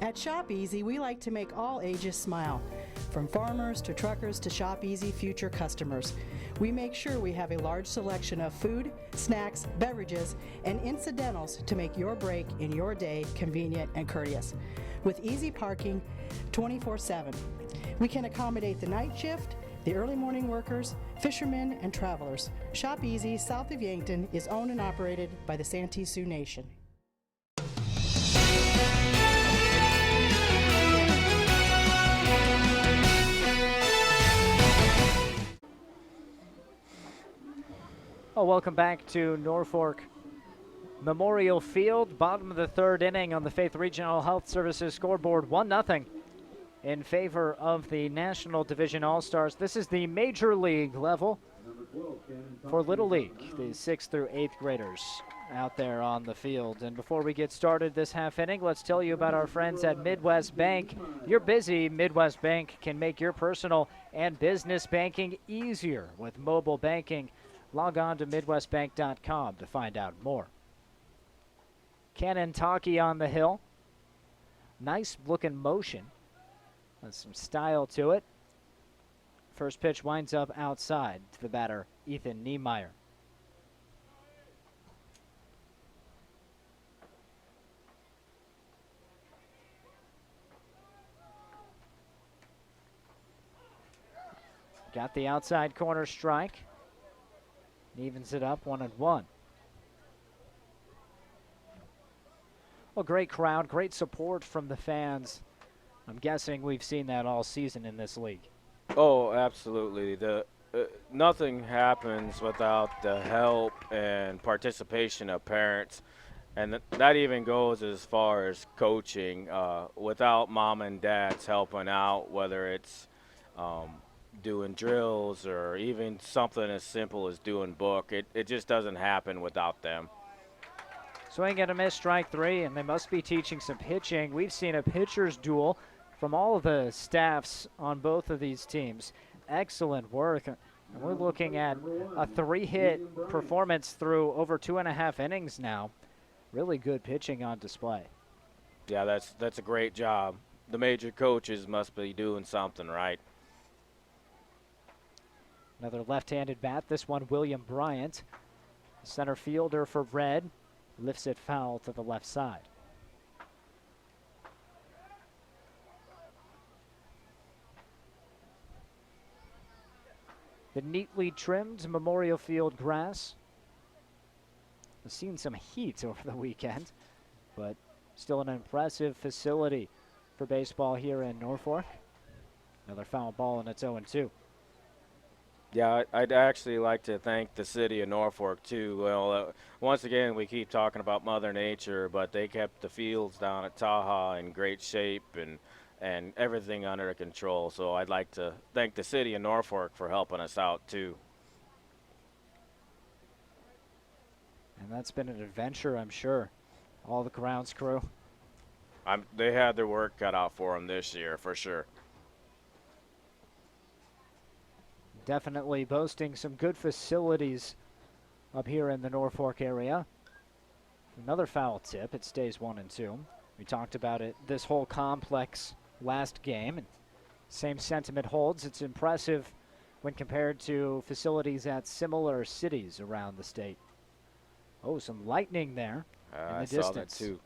At Shop Easy, we like to make all ages smile. From farmers to truckers to Shop Easy future customers. We make sure we have a large selection of food, snacks, beverages, and incidentals to make your break in your day convenient and courteous. With easy parking 24/7. We can accommodate the night shift, the early morning workers, fishermen, and travelers. Shop Easy, south of Yankton, is owned and operated by the Santee Sioux Nation. Oh, welcome back to Norfolk Memorial Field. Bottom of the third inning on the Faith Regional Health Services scoreboard, 1-0 in favor of the National Division All-Stars. This is the Major League level for Little League, the 6th through 8th graders out there on the field. And before we get started this half inning, let's tell you about our friends at Midwest Bank. You're busy. Midwest Bank can make your personal and business banking easier with mobile banking. Log on to MidwestBank.com to find out more. Cannon Taki on the hill. Nice looking motion. Has some style to it. First pitch winds up outside to the batter, Ethan Niemeyer. Got the outside corner strike. Evens it up 1-1. Well, great crowd, great support from the fans. I'm guessing we've seen that all season in this league. Oh, absolutely. Nothing happens without the help and participation of parents, and that even goes as far as coaching. Without mom and dads helping out, whether it's doing drills or even something as simple as doing book, it just doesn't happen without them. Swing and a miss, strike three, and they must be teaching some pitching. We've seen a pitcher's duel from all of the staffs on both of these teams. Excellent work. And we're looking at a 3-hit performance through over 2.5 innings now. Really good pitching on display. Yeah, that's a great job. The major coaches must be doing something right. Another left-handed bat, this one William Bryant. Center fielder for Red, lifts it foul to the left side. The neatly trimmed Memorial Field grass has seen some heat over the weekend, but still an impressive facility for baseball here in Norfolk. Another foul ball, and it's 0-2. Yeah, I'd actually like to thank the city of Norfolk, too. Well, once again, we keep talking about Mother Nature, but they kept the fields down at Taha in great shape and everything under control. So I'd like to thank the city of Norfolk for helping us out, too. And that's been an adventure, I'm sure. All the grounds crew. They had their work cut out for them this year, for sure. Definitely boasting some good facilities up here in the Norfolk area. Another foul tip. It stays 1-2. We talked about it, this whole complex last game. And same sentiment holds. It's impressive when compared to facilities at similar cities around the state. Oh, some lightning there in the distance. I saw that too.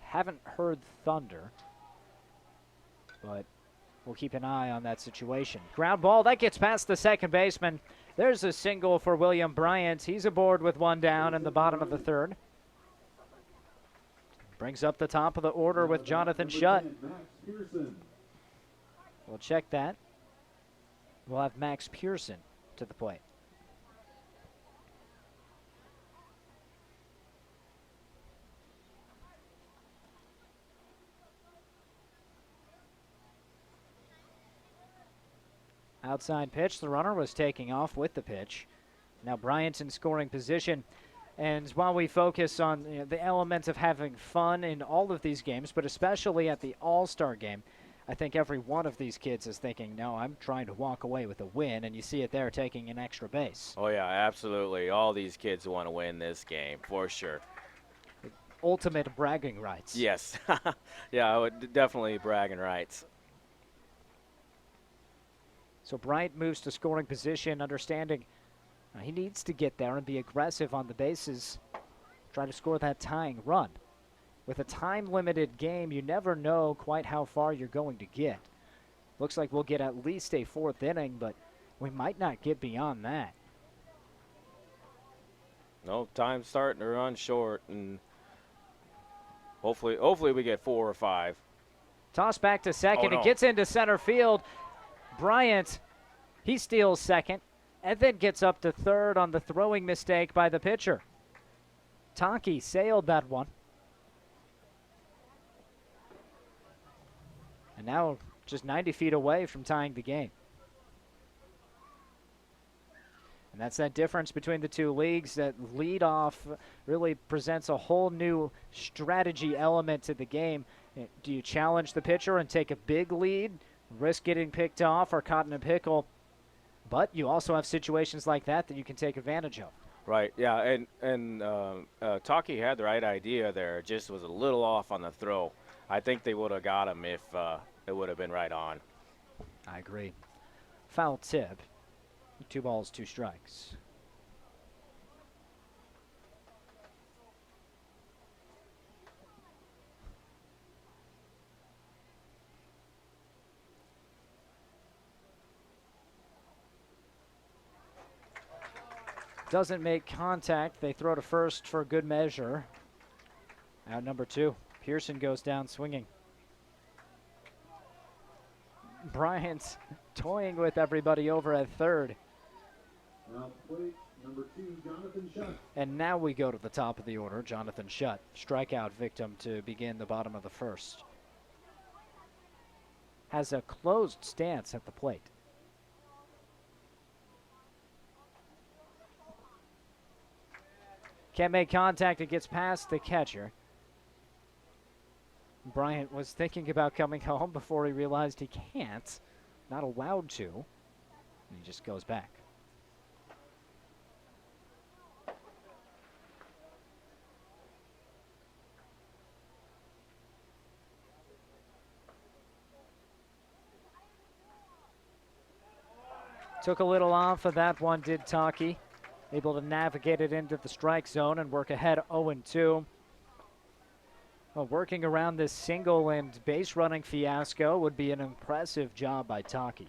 Haven't heard thunder, but we'll keep an eye on that situation. Ground ball, that gets past the second baseman. There's a single for William Bryant. He's aboard with one down in the bottom of the third. Brings up the top of the order with Jonathan Shutt. We'll check that. We'll have Max Pearson to the plate. Outside pitch, the runner was taking off with the pitch. Now Bryant in scoring position. And while we focus on the element of having fun in all of these games, but especially at the All-Star game, I think every one of these kids is thinking, no, I'm trying to walk away with a win, and you see it there taking an extra base. Oh, yeah, absolutely. All these kids want to win this game, for sure. Ultimate bragging rights. Yes. Yeah, definitely bragging rights. So Bryant moves to scoring position, understanding he needs to get there and be aggressive on the bases, try to score that tying run. With a time-limited game, you never know quite how far you're going to get. Looks like we'll get at least a fourth inning, but we might not get beyond that. No, time's starting to run short, and hopefully we get 4 or 5. Toss back to second. Oh, no. It gets into center field. Bryant, he steals second and then gets up to third on the throwing mistake by the pitcher. Tonke sailed that one. And now just 90 feet away from tying the game. And that's that difference between the two leagues. That leadoff really presents a whole new strategy element to the game. Do you challenge the pitcher and take a big lead, risk getting picked off or caught in a pickle? But you also have situations like that you can take advantage of. Right, yeah, and Tonke had the right idea there. It just was a little off on the throw. I think they would have got him if it would have been right on. I agree. Foul tip. 2 balls, 2 strikes. Doesn't make contact. They throw to first for good measure. Out number 2. Pearson goes down swinging. Bryant's toying with everybody over at third. Number 2, Jonathan Shutt. And now we go to the top of the order. Jonathan Shutt, strikeout victim to begin the bottom of the first. Has a closed stance at the plate. Can't make contact. It gets past the catcher. Bryant was thinking about coming home before he realized he can't. Not allowed to. And he just goes back. Took a little off of that one, did Tonke. Able to navigate it into the strike zone and work ahead 0-2. Well, working around this single and base running fiasco would be an impressive job by Tonke.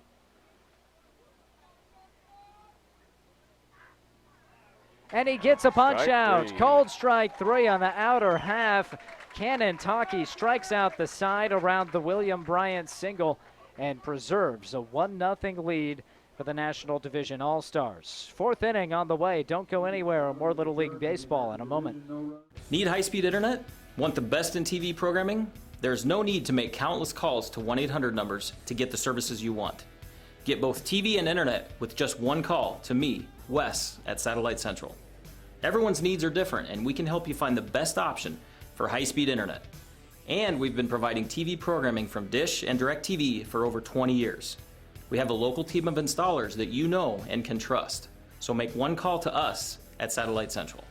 And he gets a punch out. Cold strike 3 on the outer half. Cannon Tonke strikes out the side around the William Bryant single. and preserves a 1-0 lead for the National Division All-Stars. 4th inning on the way. Don't go anywhere. More Little League Baseball in a moment. Need high-speed internet? Want the best in TV programming? There's no need to make countless calls to 1-800 numbers to get the services you want. Get both TV and internet with just one call to me, Wes, at Satellite Central. Everyone's needs are different, and we can help you find the best option for high-speed internet. And we've been providing TV programming from Dish and DirecTV for over 20 years. We have a local team of installers that you know and can trust. So make one call to us at Satellite Central.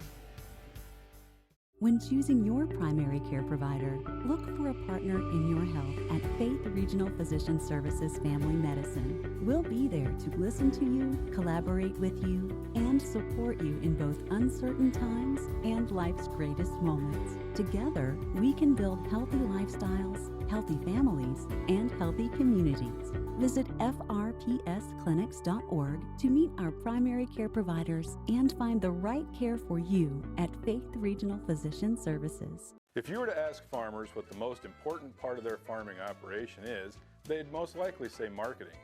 When choosing your primary care provider, look for a partner in your health at Faith Regional Physician Services Family Medicine. We'll be there to listen to you, collaborate with you, and support you in both uncertain times and life's greatest moments. Together, we can build healthy lifestyles, healthy families, and healthy communities. Visit frpsclinics.org to meet our primary care providers and find the right care for you at Faith Regional Physician Services. If you were to ask farmers what the most important part of their farming operation is, they'd most likely say marketing.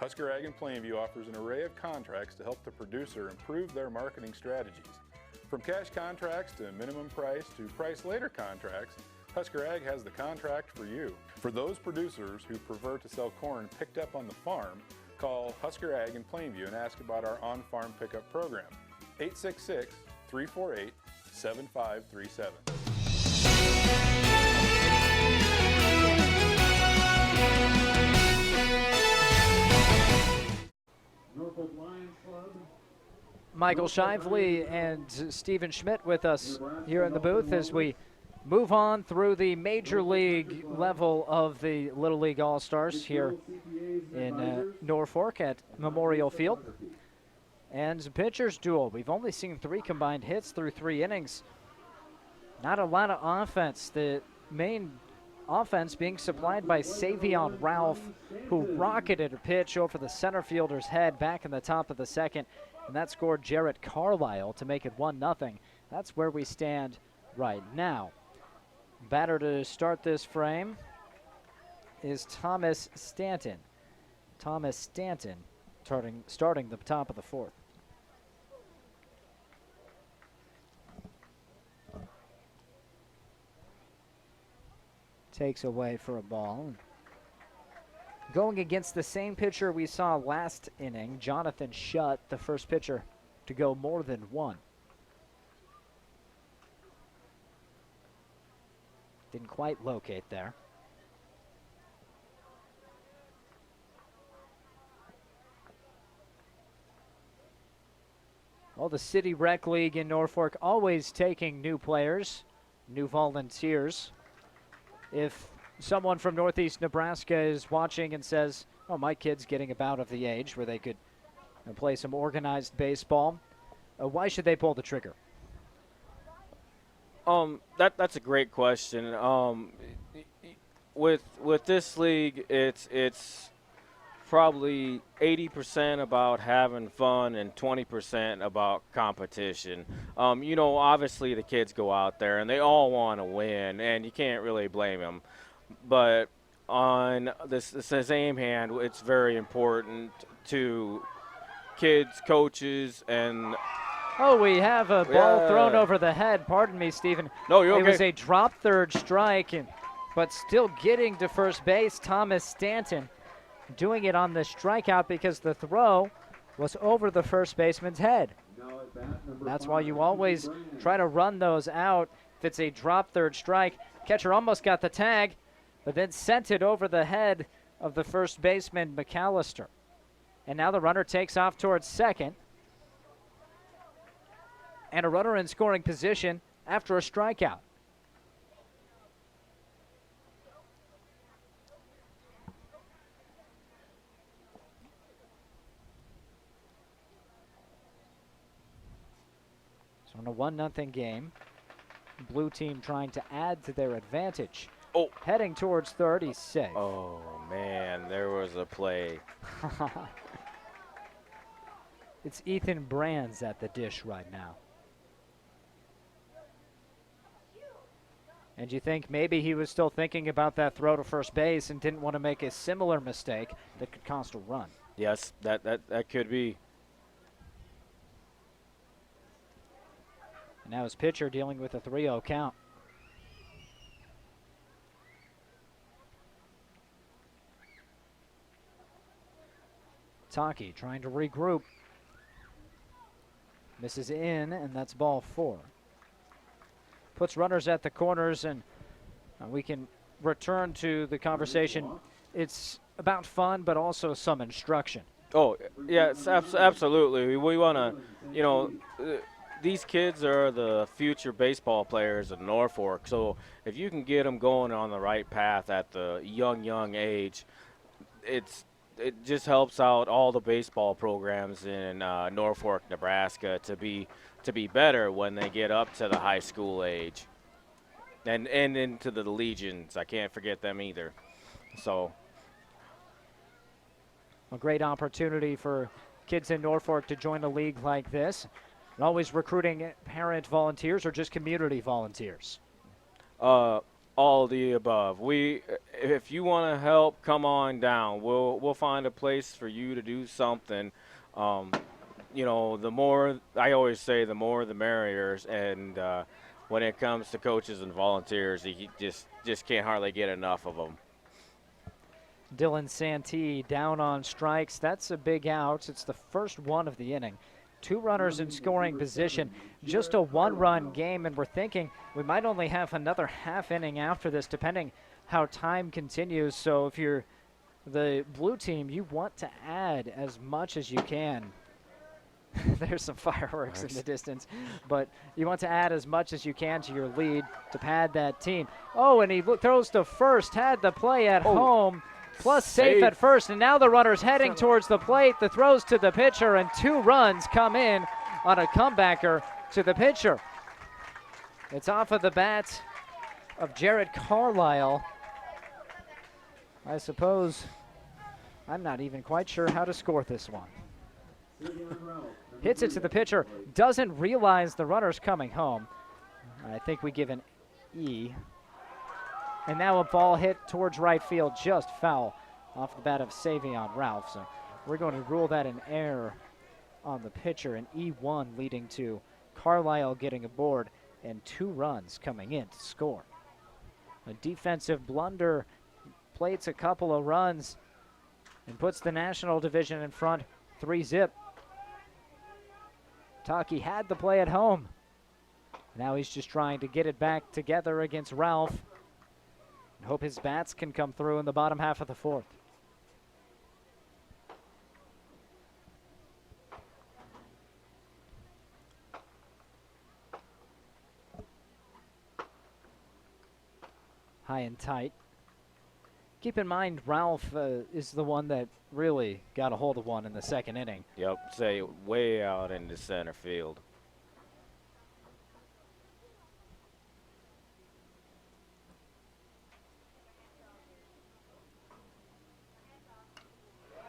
Husker Ag in Plainview offers an array of contracts to help the producer improve their marketing strategies. From cash contracts to minimum price to price later contracts, Husker Ag has the contract for you. For those producers who prefer to sell corn picked up on the farm, call Husker Ag in Plainview and ask about our on-farm pickup program. 866-348-7537. Norfolk Lions Club. Michael Shively and Stephen Schmidt with us here in the booth as we move on through the major league level of the Little League All-Stars here in Norfolk at Memorial Field. And pitcher's duel. We've only seen 3 combined hits through 3 innings. Not a lot of offense. The main offense being supplied by Savion Ralph, who rocketed a pitch over the center fielder's head back in the top of the 2nd. And that scored Jarrett Carlisle to make it 1-0. That's where we stand right now. Batter to start this frame is Thomas Stanton. Thomas Stanton starting the top of the 4th. Takes away for a ball. Going against the same pitcher we saw last inning, Jonathan Shutt, the first pitcher to go more than 1. Didn't quite locate there. Well, the City Rec League in Norfolk always taking new players, new volunteers. If someone from Northeast Nebraska is watching and says, oh, my kid's getting about of the age where they could play some organized baseball, why should they pull the trigger? That's a great question. With this league, it's probably 80% about having fun and 20% about competition. Obviously the kids go out there and they all want to win, and you can't really blame them. But on the same hand, it's very important to kids, coaches, and oh, we have a ball thrown over the head. Pardon me, Stephen. No, you're okay. It was a drop third strike, but still getting to first base, Thomas Stanton doing it on the strikeout because the throw was over the first baseman's head. That's why you always try to run those out. If it's a drop third strike, catcher almost got the tag, but then sent it over the head of the first baseman, McAllister. And now the runner takes off towards second. And a runner in scoring position after a strikeout. So in a 1-0 game, blue team trying to add to their advantage. Oh, heading towards third, he's safe. Oh man, there was a play. It's Ethan Brands at the dish right now. And you think maybe he was still thinking about that throw to first base and didn't want to make a similar mistake that could cost a run. Yes, that could be. And now his pitcher dealing with a 3-0 count. Taki trying to regroup. Misses in, and that's ball 4. Puts runners at the corners, and we can return to the conversation. It's about fun, but also some instruction. Oh, yes, absolutely. We want to, these kids are the future baseball players in Norfolk, so if you can get them going on the right path at the young age, it just helps out all the baseball programs in Norfolk, Nebraska to be better when they get up to the high school age, and into the legions. I can't forget them either. So a great opportunity for kids in Norfolk to join a league like this. And always recruiting parent volunteers or just community volunteers? All the above. If you want to help, come on down. We'll find a place for you to do something. The more, I always say, the more the merrier. And when it comes to coaches and volunteers, you just can't hardly get enough of them. Dylan Santee down on strikes. That's a big out. It's the first one of the inning. 2 runners in scoring position, just a 1-run game, and we're thinking we might only have another half inning after this, depending how time continues. So if you're the blue team, you want to add as much as you can. There's some fireworks in the distance, but you want to add as much as you can to your lead to pad that team. Oh, and he throws to first, had the play at home. Plus safe at first, and now the runner's heading towards the plate. The throws to the pitcher, and 2 runs come in on a comebacker to the pitcher. It's off of the bat of Jared Carlisle. I suppose I'm not even quite sure how to score this one. Hits it to the pitcher, doesn't realize the runner's coming home. I think we give an E. And now a ball hit towards right field, just foul off the bat of Savion Ralph. So we're going to rule that an error on the pitcher, an E1 leading to Carlisle getting aboard and 2 runs coming in to score. A defensive blunder plates a couple of runs and puts the National Division in front 3-0. Taki had the play at home. Now he's just trying to get it back together against Ralph. Hope his bats can come through in the bottom half of the 4th. High and tight. Keep in mind, Ralph is the one that really got a hold of one in the 2nd inning. Yep, say way out into center field.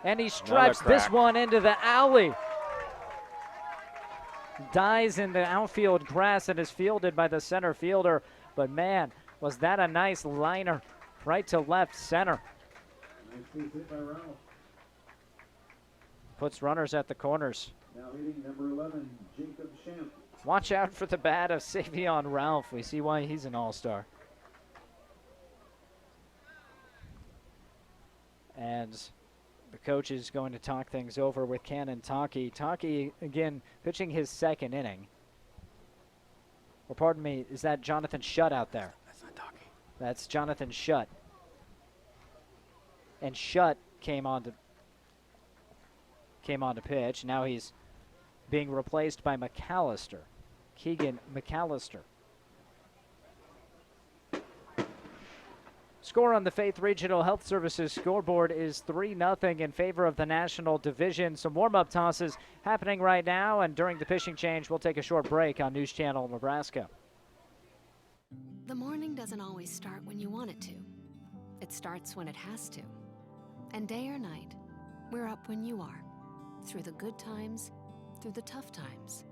And he stretched this one into the alley. Dies in the outfield grass and is fielded by the center fielder. But man, was that a nice liner right to left center. Nice hit by Ralph. Puts runners at the corners. Now hitting number 11, Jacob Shamp. Watch out for the bat of Savion Ralph. We see why he's an all-star. And the coach is going to talk things over with Cannon Taki. Taki, again, pitching his 2nd inning. Or pardon me, is that Jonathan Shutt out there? That's not Taki. That's Jonathan Shutt. And Shutt came on to pitch. Now he's being replaced by McAllister. Keegan McAllister. Score on the Faith Regional Health Services scoreboard is 3-0 in favor of the National Division. Some warm-up tosses happening right now, and during the pitching change, we'll take a short break on News Channel Nebraska. The morning doesn't always start when you want it to. It starts when it has to. And day or night, we're up when you are. Through the good times, through the tough times,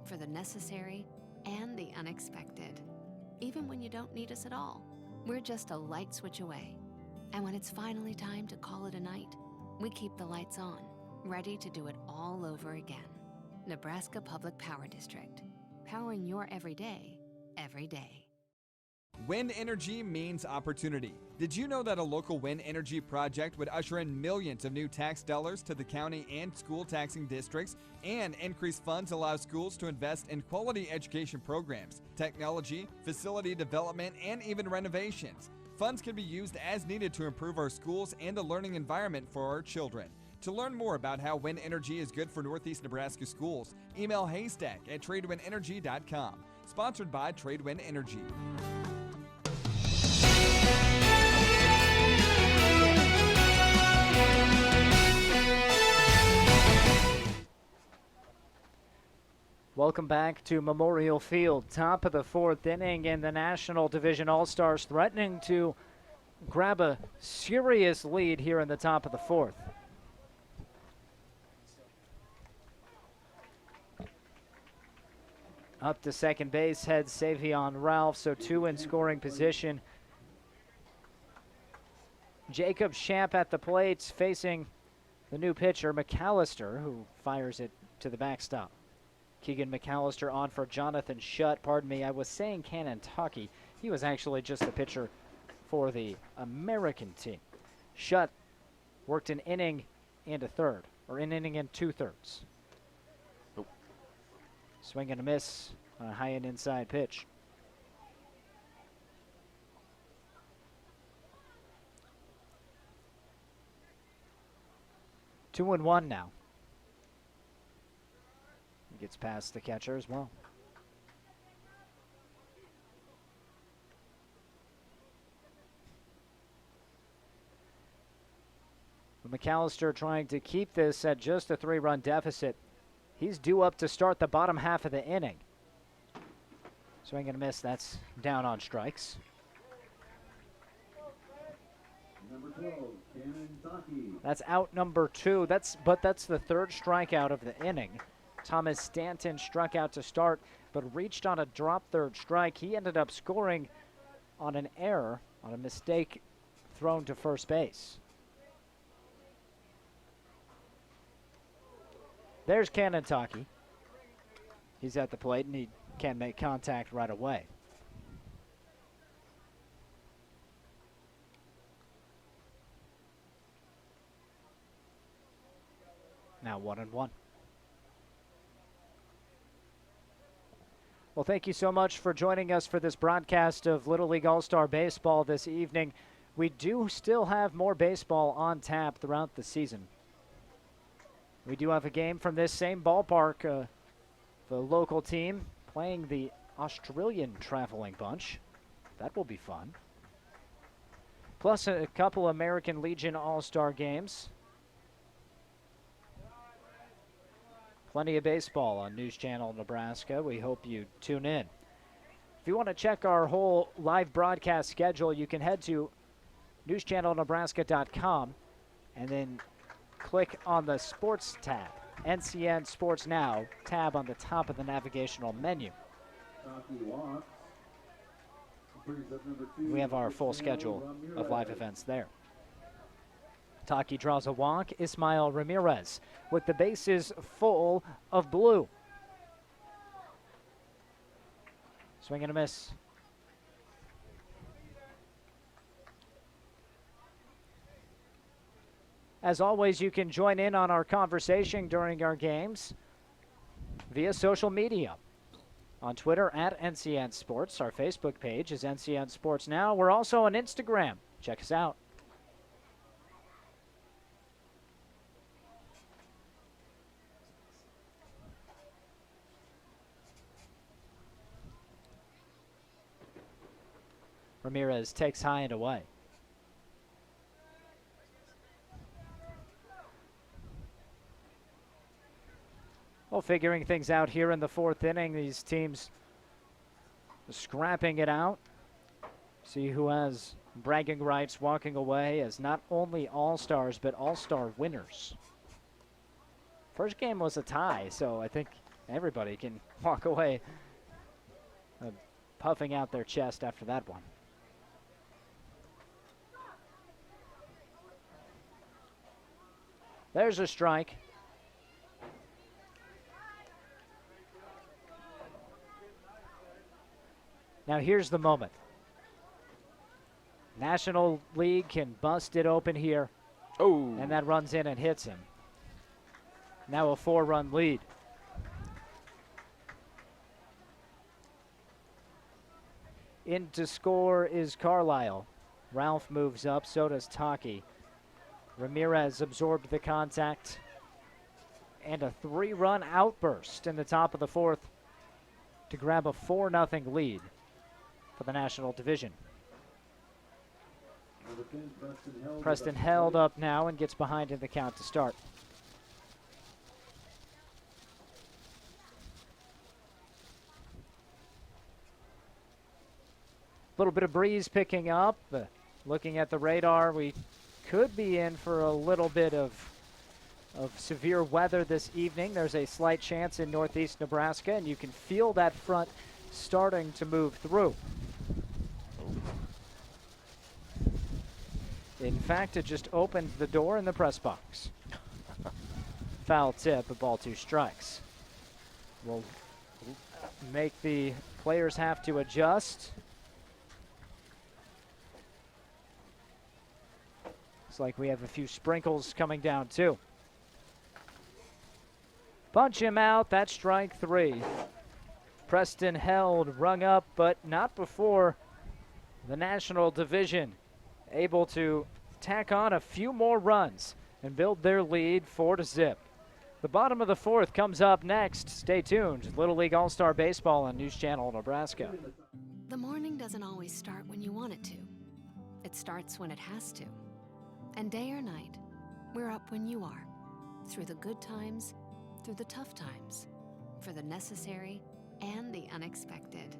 for the necessary and the unexpected. Even even when you don't need us at all. We're just a light switch away. And when it's finally time to call it a night, we keep the lights on, ready to do it all over again. Nebraska Public Power District. Powering your everyday, every day. Wind energy means opportunity. Did you know that a local wind energy project would usher in millions of new tax dollars to the county and school taxing districts, and increased funds allow schools to invest in quality education programs, technology, facility development, and even renovations? Funds can be used as needed to improve our schools and the learning environment for our children. To learn more about how wind energy is good for Northeast Nebraska schools, email haystack@tradewindenergy.com. Sponsored by Tradewind Energy. Welcome back to Memorial Field. Top of the fourth inning, and the National Division All-Stars threatening to grab a serious lead here in the top of the fourth. Up to second base heads Savion Ralph, so two in scoring position. Jacob Shamp at the plate facing the new pitcher, McAllister, who fires it to the backstop. Keegan McAllister on for Jonathan Shutt. Pardon me, I was saying Kentucky. He was actually just the pitcher for the American team. Shutt worked an inning and a third, or an inning and 2/3. Swing and a miss on a high and inside pitch. Two and one now. He gets past the catcher as well. McAllister trying to keep this at just a 3-run deficit. He's due up to start the bottom half of the inning. Swing and a miss, that's down on strikes. Number 12, Cannon. That's out number 2. That's the third strikeout of the inning. Thomas Stanton struck out to start, but reached on a drop third strike. He ended up scoring on an error, on a mistake thrown to first base. There's Kentucky. He's at the plate, and he can make contact right away. Now 1-1. Well, thank you so much for joining us for this broadcast of Little League All-Star Baseball this evening. We do still have more baseball on tap throughout the season. We do have a game from this same ballpark, the local team playing the Australian traveling bunch. That will be fun. Plus a couple American Legion All-Star games. Plenty of baseball on News Channel Nebraska. We hope you tune in. If you want to check our whole live broadcast schedule, you can head to newschannelnebraska.com and then click on the Sports tab, NCN Sports Now tab on the top of the navigational menu. We have our full schedule of live events there. Taki draws a walk. Ismael Ramirez with the bases full of blue. Swing and a miss. As always, you can join in on our conversation during our games via social media. On Twitter at NCN Sports. Our Facebook page is NCN Sports Now. We're also on Instagram. Check us out. Ramirez takes high and away. Well, figuring things out here in the fourth inning, these teams scrapping it out. See who has bragging rights walking away as not only all-stars, but all-star winners. First game was a tie, so I think everybody can walk away puffing out their chest after that one. There's a strike. Now here's the moment. National League can bust it open here. Oh. And that runs in and hits him. Now a 4-run lead. In to score is Carlisle. Ralph moves up, so does Taki. Ramirez absorbed the contact. And a 3-run outburst in the top of the 4th to grab a 4-0 lead for the National Division. Preston held up now and gets behind in the count to start. A little bit of breeze picking up. Looking at the radar, we could be in for a little bit of severe weather this evening. There's a slight chance in northeast Nebraska, and you can feel that front starting to move through. In fact, it just opened the door in the press box. Foul tip, a ball, 2 strikes. Will make the players have to adjust. Looks like we have a few sprinkles coming down too. Punch him out, that's strike 3. Preston held, rung up, but not before the National Division able to tack on a few more runs and build their lead 4-0. The bottom of the 4th comes up next. Stay tuned. Little League All-Star Baseball on News Channel Nebraska. The morning doesn't always start when you want it to. It starts when it has to. And day or night, we're up when you are. Through the good times, through the tough times, for the necessary and the unexpected.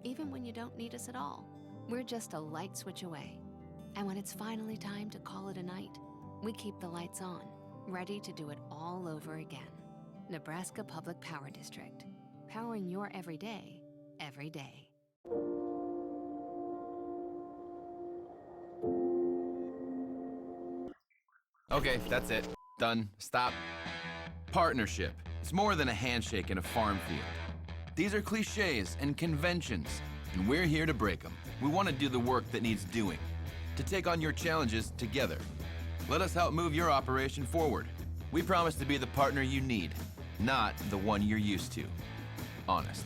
Even when you don't need us at all, we're just a light switch away. And when it's finally time to call it a night, we keep the lights on, ready to do it all over again. Nebraska Public Power District, powering your everyday, every day. Okay, that's it. Done. Stop. Partnership. It's more than a handshake in a farm field. These are cliches and conventions, and we're here to break them. We want to do the work that needs doing, to take on your challenges together. Let us help move your operation forward. We promise to be the partner you need, not the one you're used to. Honest.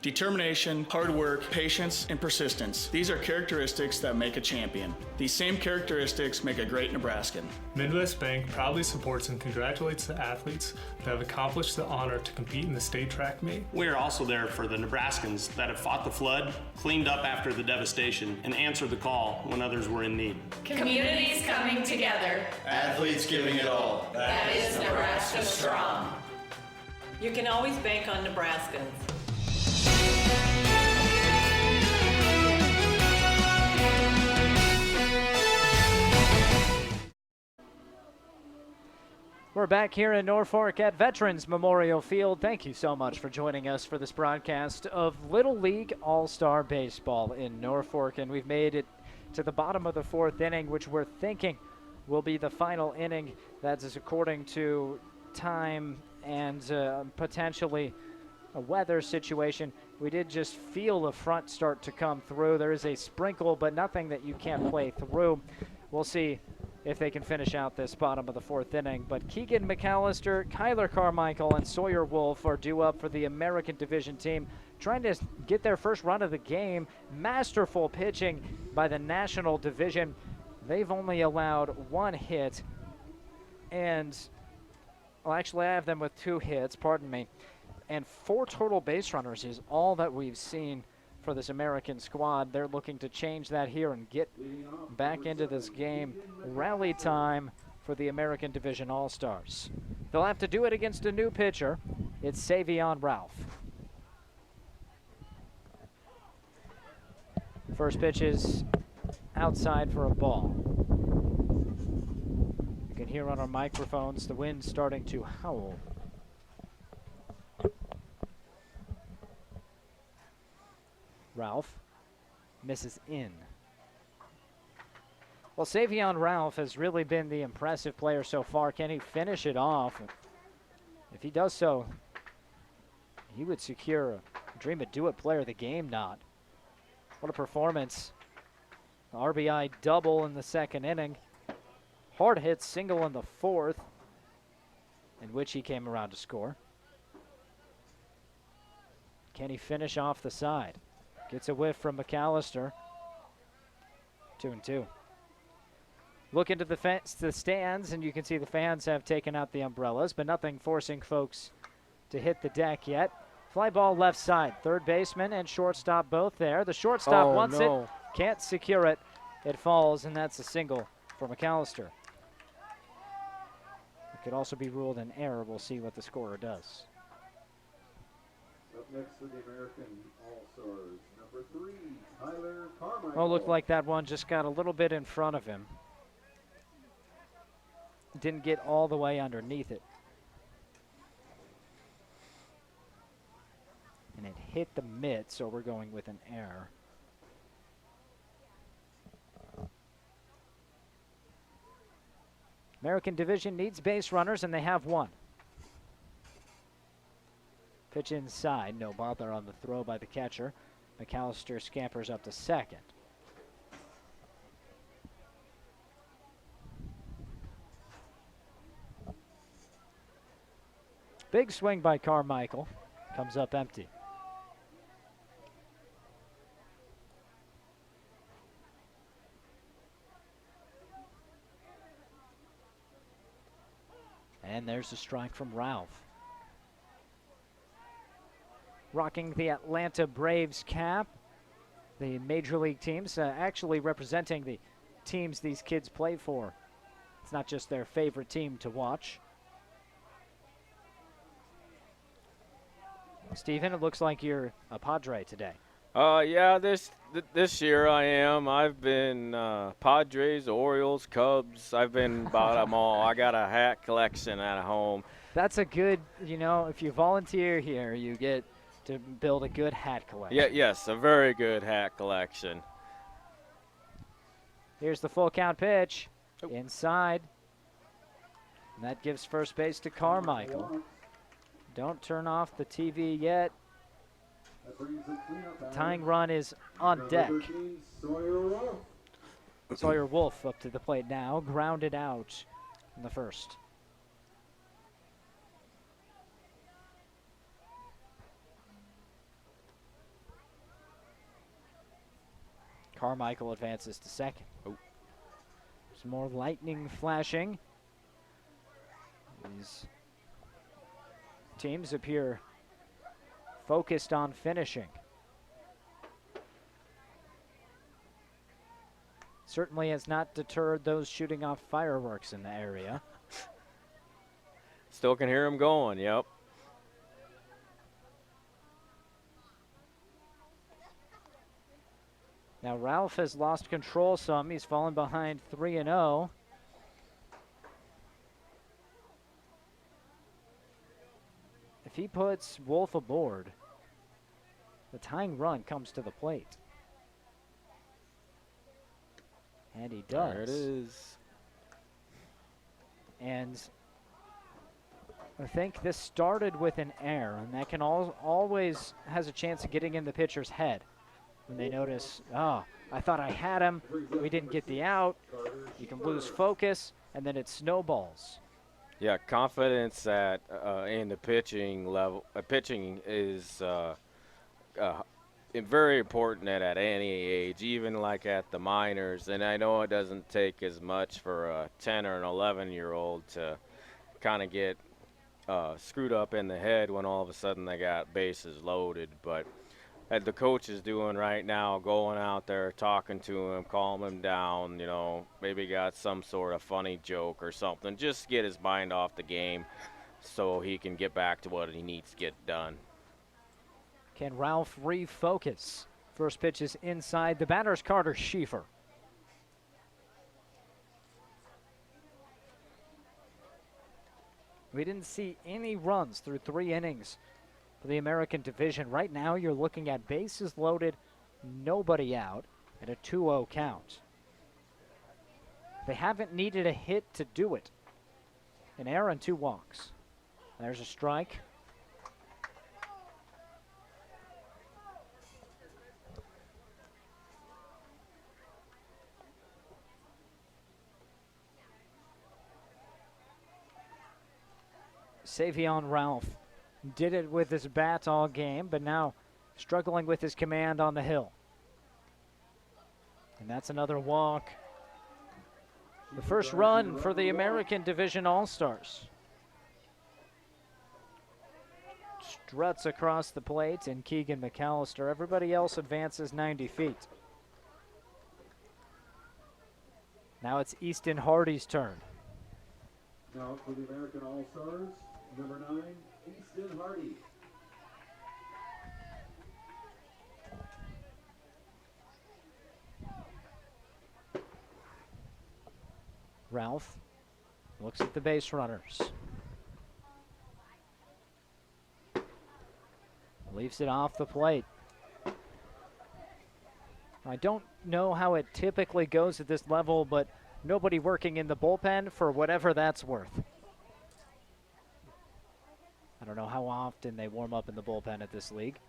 Determination, hard work, patience, and persistence. These are characteristics that make a champion. These same characteristics make a great Nebraskan. Midwest Bank proudly supports and congratulates the athletes that have accomplished the honor to compete in the state track meet. We are also there for the Nebraskans that have fought the flood, cleaned up after the devastation, and answered the call when others were in need. Communities coming together. Athletes giving it all. That is Nebraska strong. You can always bank on Nebraskans. We're back here in Norfolk at Veterans Memorial Field. Thank you so much for joining us for this broadcast of Little League All-Star Baseball in Norfolk. And we've made it to the bottom of the 4th inning, which we're thinking will be the final inning. That is according to time and potentially a weather situation. We did just feel the front start to come through. There is a sprinkle, but nothing that you can't play through. We'll see if they can finish out this bottom of the 4th inning. But Keegan McAllister, Kyler Carmichael, and Sawyer Wolf are due up for the American Division team, trying to get their first run of the game. Masterful pitching by the National Division. They've only allowed 1 hit, and, well, actually I have them with 2 hits, pardon me. And 4 total base runners is all that we've seen for this American squad. They're looking to change that here and get back into this game. Rally time for the American Division All-Stars. They'll have to do it against a new pitcher. It's Savion Ralph. First pitch is outside for a ball. You can hear on our microphones the wind starting to howl. Ralph misses in. Well, Savion Ralph has really been the impressive player so far. Can he finish it off? If he does so, he would secure a Dream It Do It Player of the Game nod. What a performance. RBI double in the second inning. Hard hit single in the fourth, in which he came around to score. Can he finish off the side? Gets a whiff from McAllister. 2-2. Look into the stands, and you can see the fans have taken out the umbrellas, but nothing forcing folks to hit the deck yet. Fly ball left side. Third baseman and shortstop both there. The shortstop wants it, can't secure it. It falls, and that's a single for McAllister. It could also be ruled an error. We'll see what the scorer does. Up next for the American All-Stars, number 3, Tyler Carmichael. Well, it looked like that one just got a little bit in front of him. Didn't get all the way underneath it. And it hit the mitt, so we're going with an error. American Division needs base runners, and they have one. Pitch inside, no bother on the throw by the catcher. McAllister scampers up to second. Big swing by Carmichael. Comes up empty. And there's a strike from Ralph. Rocking the Atlanta Braves cap. The major league teams actually representing the teams these kids play for. It's not just their favorite team to watch. Stephen, it looks like you're a Padre today. Yeah, this year I am. I've been Padres, Orioles, Cubs. I've been about them all. I got a hat collection at home. That's a good, if you volunteer here, you get to build a good hat collection. Yeah, yes, a very good hat collection. Here's the full count pitch. Inside. And that gives first base to Carmichael. Don't turn off the TV yet. The tying run is on deck. Sawyer Wolf up to the plate now, grounded out in the first. Carmichael advances to second. Some more lightning flashing. These teams appear focused on finishing. Certainly has not deterred those shooting off fireworks in the area. Still can hear them going, yep. Now Ralph has lost control some. He's fallen behind 3-0. If he puts Wolf aboard, the tying run comes to the plate. And he does. There it is. And I think this started with an error, and that can always has a chance of getting in the pitcher's head. When they notice, I thought I had him, we didn't get the out. You can lose focus, and then it snowballs. Yeah, confidence at in the pitching level. Pitching is very important at any age, even like at the minors. And I know it doesn't take as much for a 10 or an 11-year-old to kind of get screwed up in the head when all of a sudden they got bases loaded. But as the coach is doing right now, going out there, talking to him, calming him down, maybe got some sort of funny joke or something, just get his mind off the game so he can get back to what he needs to get done. Can Ralph refocus? First pitch is inside. The batter's Carter Schieffer. We didn't see any runs through 3 innings for the American Division. Right now, you're looking at bases loaded nobody out, and a 2-0 count. They haven't needed a hit to do it. An error and 2 walks. There's a strike. Savion Ralph did it with his bat all game, but now struggling with his command on the hill. And that's another walk. The first run for the American Division All-Stars. Struts across the plate, and Keegan McAllister. Everybody else advances 90 feet. Now it's Easton Hardy's turn. Now for the American All-Stars, number 9, Easton Hardy. Ralph looks at the base runners. Leaves it off the plate. I don't know how it typically goes at this level, but nobody working in the bullpen for whatever that's worth. I don't know how often they warm up in the bullpen at this league.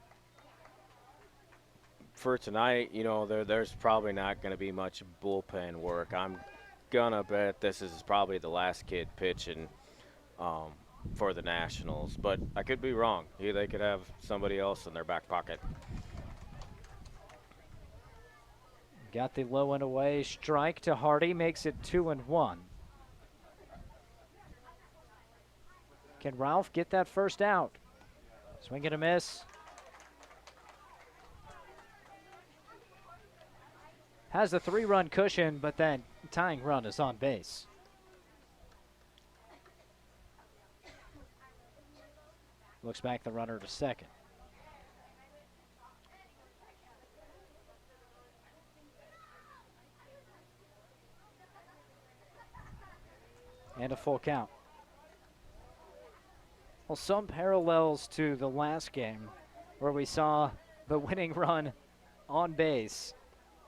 For tonight, you know, there's probably not going to be much bullpen work. I'm going to bet this is probably the last kid pitching for the Nationals, but I could be wrong. They could have somebody else in their back pocket. Got the low and away strike to Hardy, makes it 2-1. Can Ralph get that first out? Swing and a miss. Has the 3-run cushion, but then tying run is on base. Looks back the runner to second. And a full count. Well, some parallels to the last game where we saw the winning run on base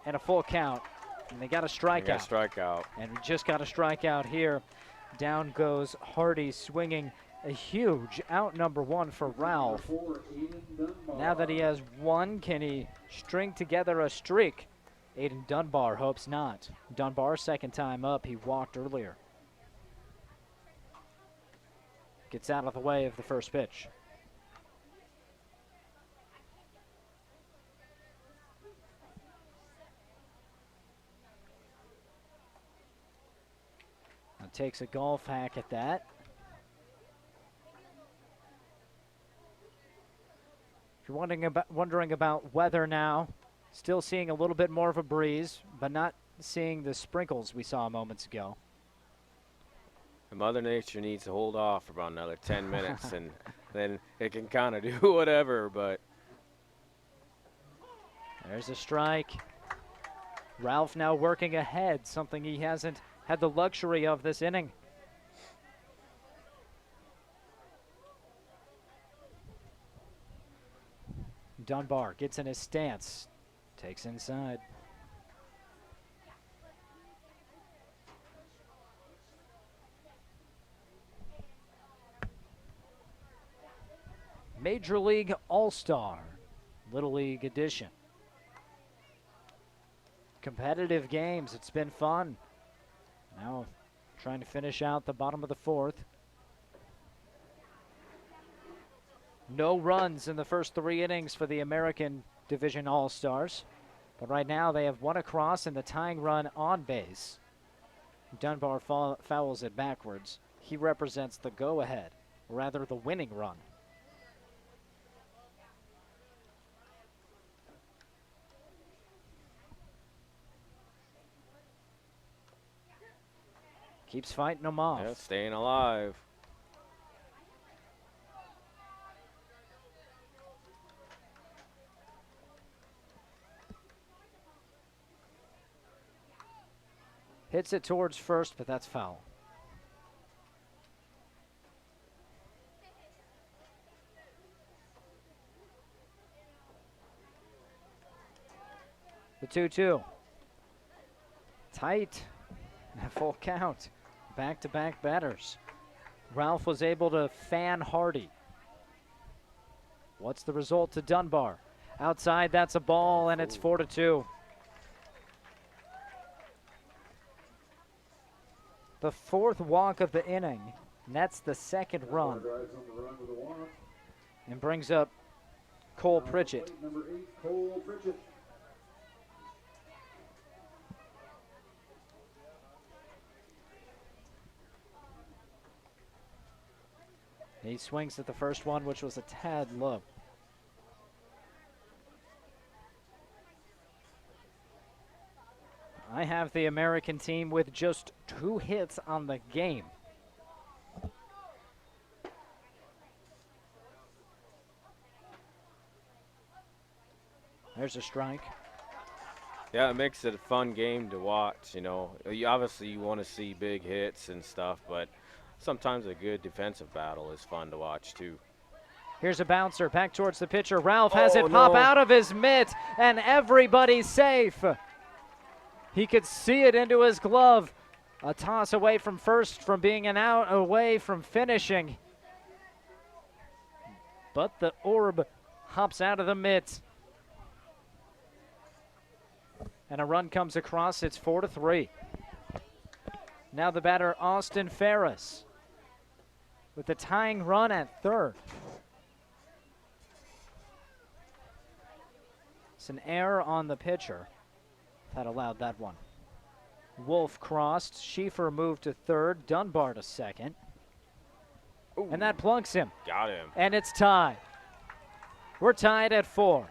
and a full count, and they got a strikeout. And we just got a strikeout here. Down goes Hardy, swinging a huge out number 1 for Ralph. Now that he has one, can he string together a streak? Aiden Dunbar hopes not. Dunbar, second time up, he walked earlier. Gets out of the way of the first pitch. Now takes a golf hack at that. If you're wondering about weather now, still seeing a little bit more of a breeze, but not seeing the sprinkles we saw moments ago. Mother Nature needs to hold off for about another 10 minutes, and then it can kind of do whatever, but. There's a strike. Ralph now working ahead, something he hasn't had the luxury of this inning. Dunbar gets in his stance, takes inside. Major League All-Star, Little League edition. Competitive games, it's been fun. Now trying to finish out the bottom of the 4th. No runs in the first 3 innings for the American Division All-Stars. But right now they have one across and the tying run on base. Dunbar fouls it backwards. He represents the go-ahead, or rather the winning run. Keeps fighting them off. Yeah, staying alive. Hits it towards first, but that's foul. The 2-2. Tight. Full count. Back-to-back batters. Ralph was able to fan Hardy. What's the result to Dunbar? Outside, that's a ball, and it's 4-2. The fourth walk of the inning nets the second run and brings up Cole Pritchett. Number 8, Cole Pritchett. He swings at the first one, which was a tad low. I have the American team with just 2 hits on the game. There's a strike. Yeah, it makes it a fun game to watch, you know. Obviously, you want to see big hits and stuff, but sometimes a good defensive battle is fun to watch, too. Here's a bouncer back towards the pitcher. Ralph has it pop out of his mitt, and everybody's safe. He could see it into his glove. A toss away from first, from being an out, away from finishing. But the orb hops out of the mitt. And a run comes across. It's 4-3. Now the batter, Austin Ferris, with the tying run at third. It's an error on the pitcher that allowed that one. Wolf crossed. Schieffer moved to third. Dunbar to second. Ooh. And that plunks him. Got him. And it's tied. We're tied at 4.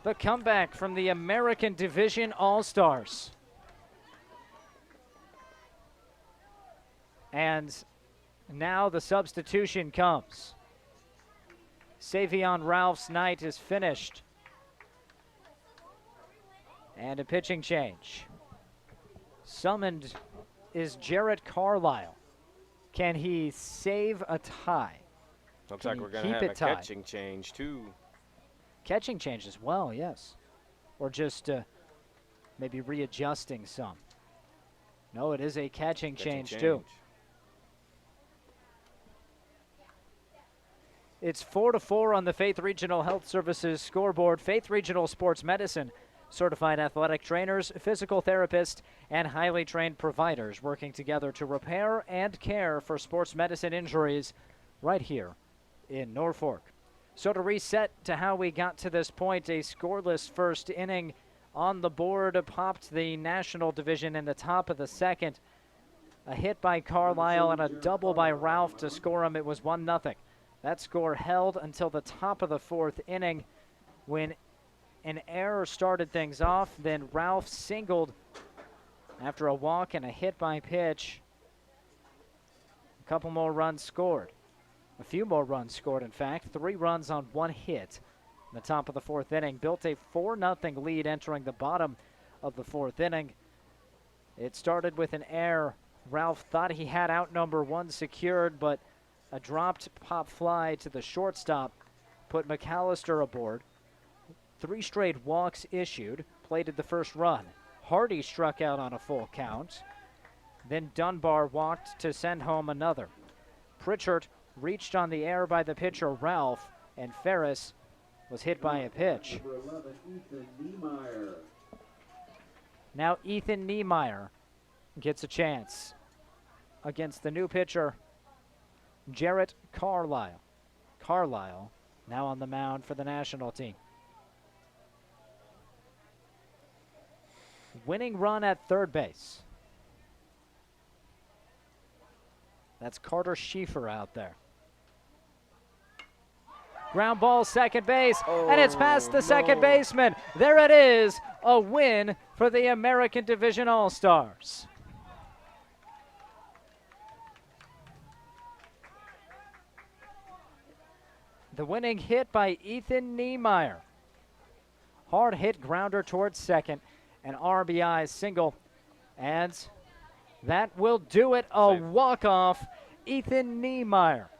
The comeback from the American Division All-Stars. And now the substitution comes. Savion Ralph's night is finished. And a pitching change. Summoned is Jarrett Carlisle. Can he save a tie? Looks like we're going to have a catching change, too. Catching change as well, yes. Or just maybe readjusting some. No, it is a catching change, too. It's 4-4 on the Faith Regional Health Services scoreboard. Faith Regional Sports Medicine, certified athletic trainers, physical therapists, and highly trained providers working together to repair and care for sports medicine injuries right here in Norfolk. So to reset to how we got to this point, a scoreless first inning on the board popped the National Division in the top of the second. A hit by Carlisle and a double by Ralph to score him. It was 1-0. That score held until the top of the fourth inning when an error started things off. Then Ralph singled after a walk and a hit by pitch. A couple more runs scored. A few more runs scored, in fact. 3 runs on 1 hit in the top of the fourth inning. Built a 4-0 lead entering the bottom of the fourth inning. It started with an error. Ralph thought he had out number 1 secured, but a dropped pop fly to the shortstop put McAllister aboard. 3 straight walks issued, plated the first run. Hardy struck out on a full count. Then Dunbar walked to send home another. Pritchard reached on the air by the pitcher Ralph, and Ferris was hit by a pitch. Number 11, Ethan Niemeyer. Now Ethan Niemeyer gets a chance against the new pitcher, Jarrett Carlisle. Carlisle now on the mound for the national team. Winning run at third base. That's Carter Schieffer out there. Ground ball, second base, and it's past the second baseman. There it is, a win for the American Division All-Stars. The winning hit by Ethan Niemeyer. Hard hit grounder towards second, an RBI single, and that will do it. A walk-off, Ethan Niemeyer.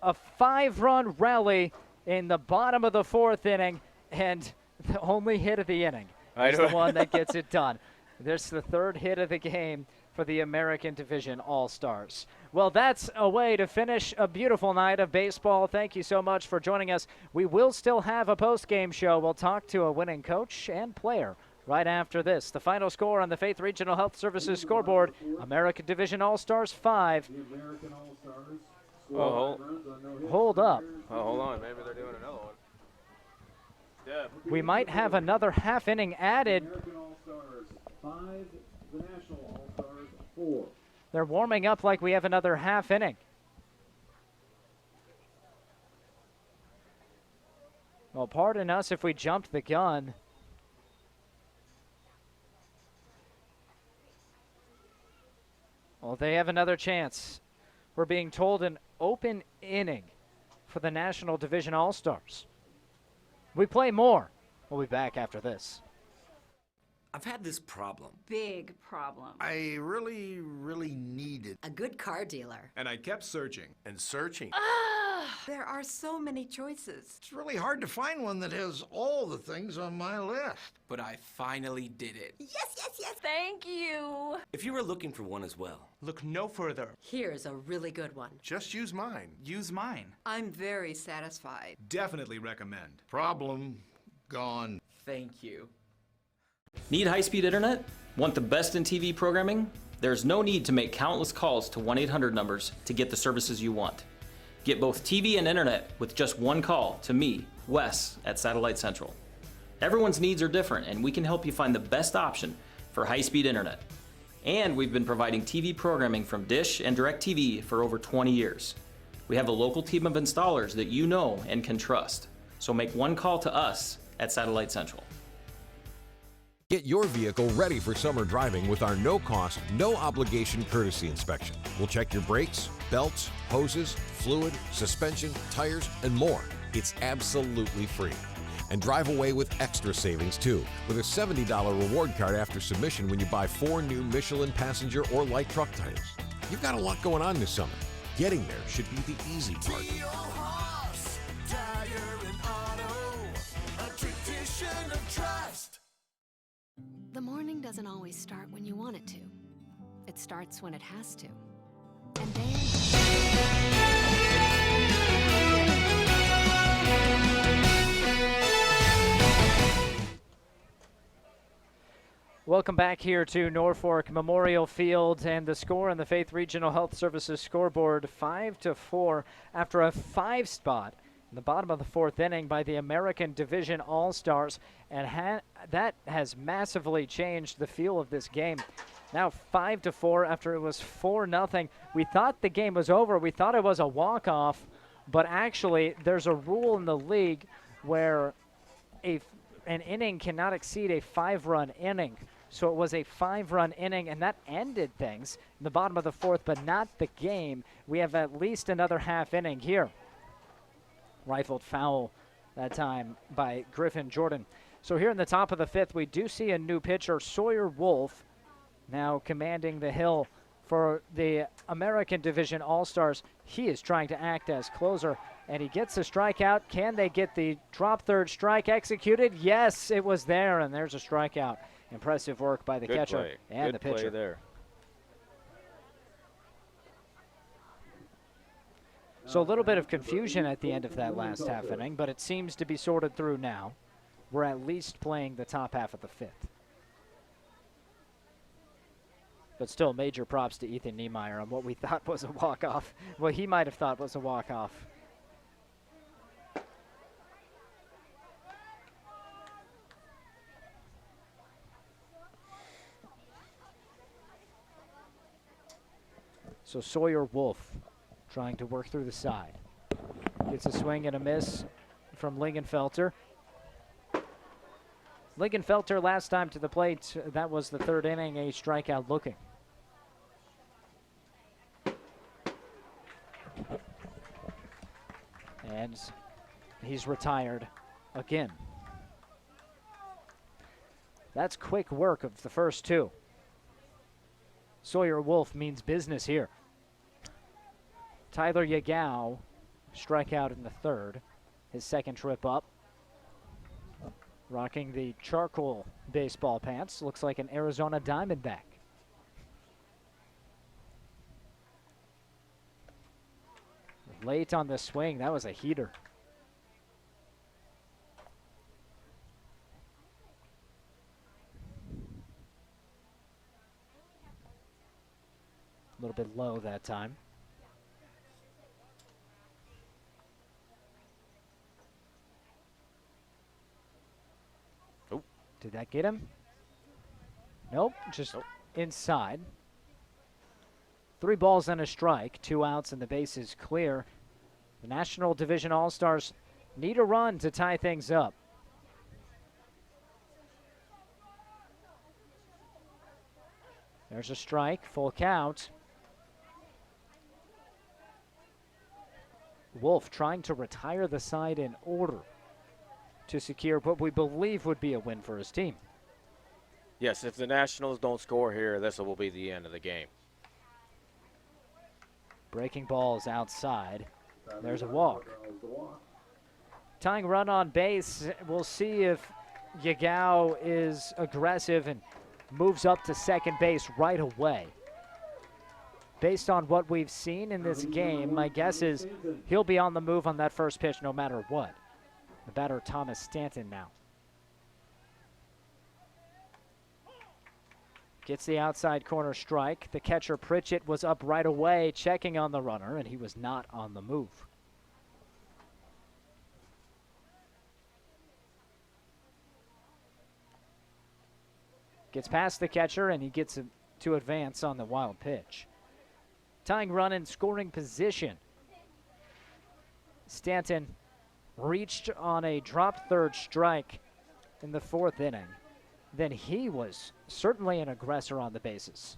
A 5-run rally in the bottom of the fourth inning, and the only hit of the inning I is know. the one that gets it done. This is the third hit of the game for the American Division All-Stars. Well, that's a way to finish a beautiful night of baseball. Thank you so much for joining us. We will still have a post-game show. We'll talk to a winning coach and player right after this. The final score on the Faith Regional Health Services scoreboard, American Division All-Stars 5. Oh, Hold up. oh, hold on. Maybe they're doing another one. Yeah. We might have another half inning added. American All-Stars 5, the National All-Stars 4. They're warming up like we have another half inning. Well, pardon us if we jumped the gun. Well, they have another chance. We're being told an open inning for the National Division All-Stars. We play more. We'll be back after this. I've had this problem. Big problem. I really needed A good car dealer. And I kept searching and searching. There are so many choices. It's really hard to find one that has all the things on my list. But I finally did it. Yes. Thank you. If you were looking for one as well, Look no further. Here's a really good one. Just use mine. Use mine. I'm very satisfied. Definitely recommend. Problem gone. thank you. Need high-speed internet? Want the best in TV programming? There's no need to make countless calls to 1-800 numbers to get the services you want. Get both TV and internet with just one call to me, Wes, at Satellite Central. Everyone's needs are different, and we can help you find the best option for high-speed internet. And we've been providing TV programming from Dish and DirecTV for over 20 years. We have a local team of installers that you know and can trust. So make one call to us at Satellite Central. Get your vehicle ready for summer driving with our no-cost, no-obligation courtesy inspection. We'll check your brakes, belts, hoses, fluid, suspension, tires, and more. It's absolutely free. And drive away with extra savings too, with a $70 reward card after submission when you buy 4 new Michelin passenger or light truck tires. You've got a lot going on this summer. Getting there should be the easy part. The morning doesn't always start when you want it to. It starts when it has to. And Welcome back here to Norfolk Memorial Field, and the score on the Faith Regional Health Services scoreboard 5-4 after a 5 spot in the bottom of the 4th inning by the American Division All-Stars, and that has massively changed the feel of this game. Now 5-4 after it was 4-0. We thought the game was over. We thought it was a walk-off, but actually there's a rule in the league where an inning cannot exceed a 5-run inning. So it was a 5-run inning, and that ended things in the bottom of the 4th, but not the game. We have at least another half inning here. Rifled foul that time by Griffin Jordan. So here in the top of the 5th, we do see a new pitcher, Sawyer Wolf, now commanding the hill for the American Division All-Stars. He is trying to act as closer, and he gets a strikeout. Can they get the drop third strike executed? Yes, it was there, and there's a strikeout. Impressive work by the catcher and the pitcher. Good play there. So a little bit of confusion at the end of that last half inning, but it seems to be sorted through now. We're at least playing the top half of the 5th. But still, major props to Ethan Niemeyer on what we thought was a walk-off. What he might have thought was a walk-off. So Sawyer Wolf trying to work through the side. Gets a swing and a miss from Lingenfelter. Lingenfelter last time to the plate, that was the 3rd inning, a strikeout looking. And he's retired again. That's quick work of the first 2. Sawyer Wolf means business here. Tyler Yagao, strikeout in the 3rd, his 2nd trip up. rocking the charcoal baseball pants. Looks like an Arizona Diamondback. Late on the swing, that was a heater. A little bit low that time. Oh. Did that get him? Nope, just inside. 3 balls and a strike, 2 outs and the base is clear. The National Division All-Stars need a run to tie things up. There's a strike, full count. Wolf trying to retire the side in order to secure what we believe would be a win for his team. Yes, if the Nationals don't score here, this will be the end of the game. Breaking balls outside. There's a walk. Tying run on base. We'll see if Yagao is aggressive and moves up to second base right away. Based on what we've seen in this game, my guess is he'll be on the move on that first pitch no matter what. The batter, Thomas Stanton, now. Gets the outside corner strike. The catcher, Pritchett, was up right away checking on the runner, and he was not on the move. Gets past the catcher, and he gets to advance on the wild pitch. Tying run in scoring position. Stanton reached on a drop third strike in the 4th inning. Then he was certainly an aggressor on the bases.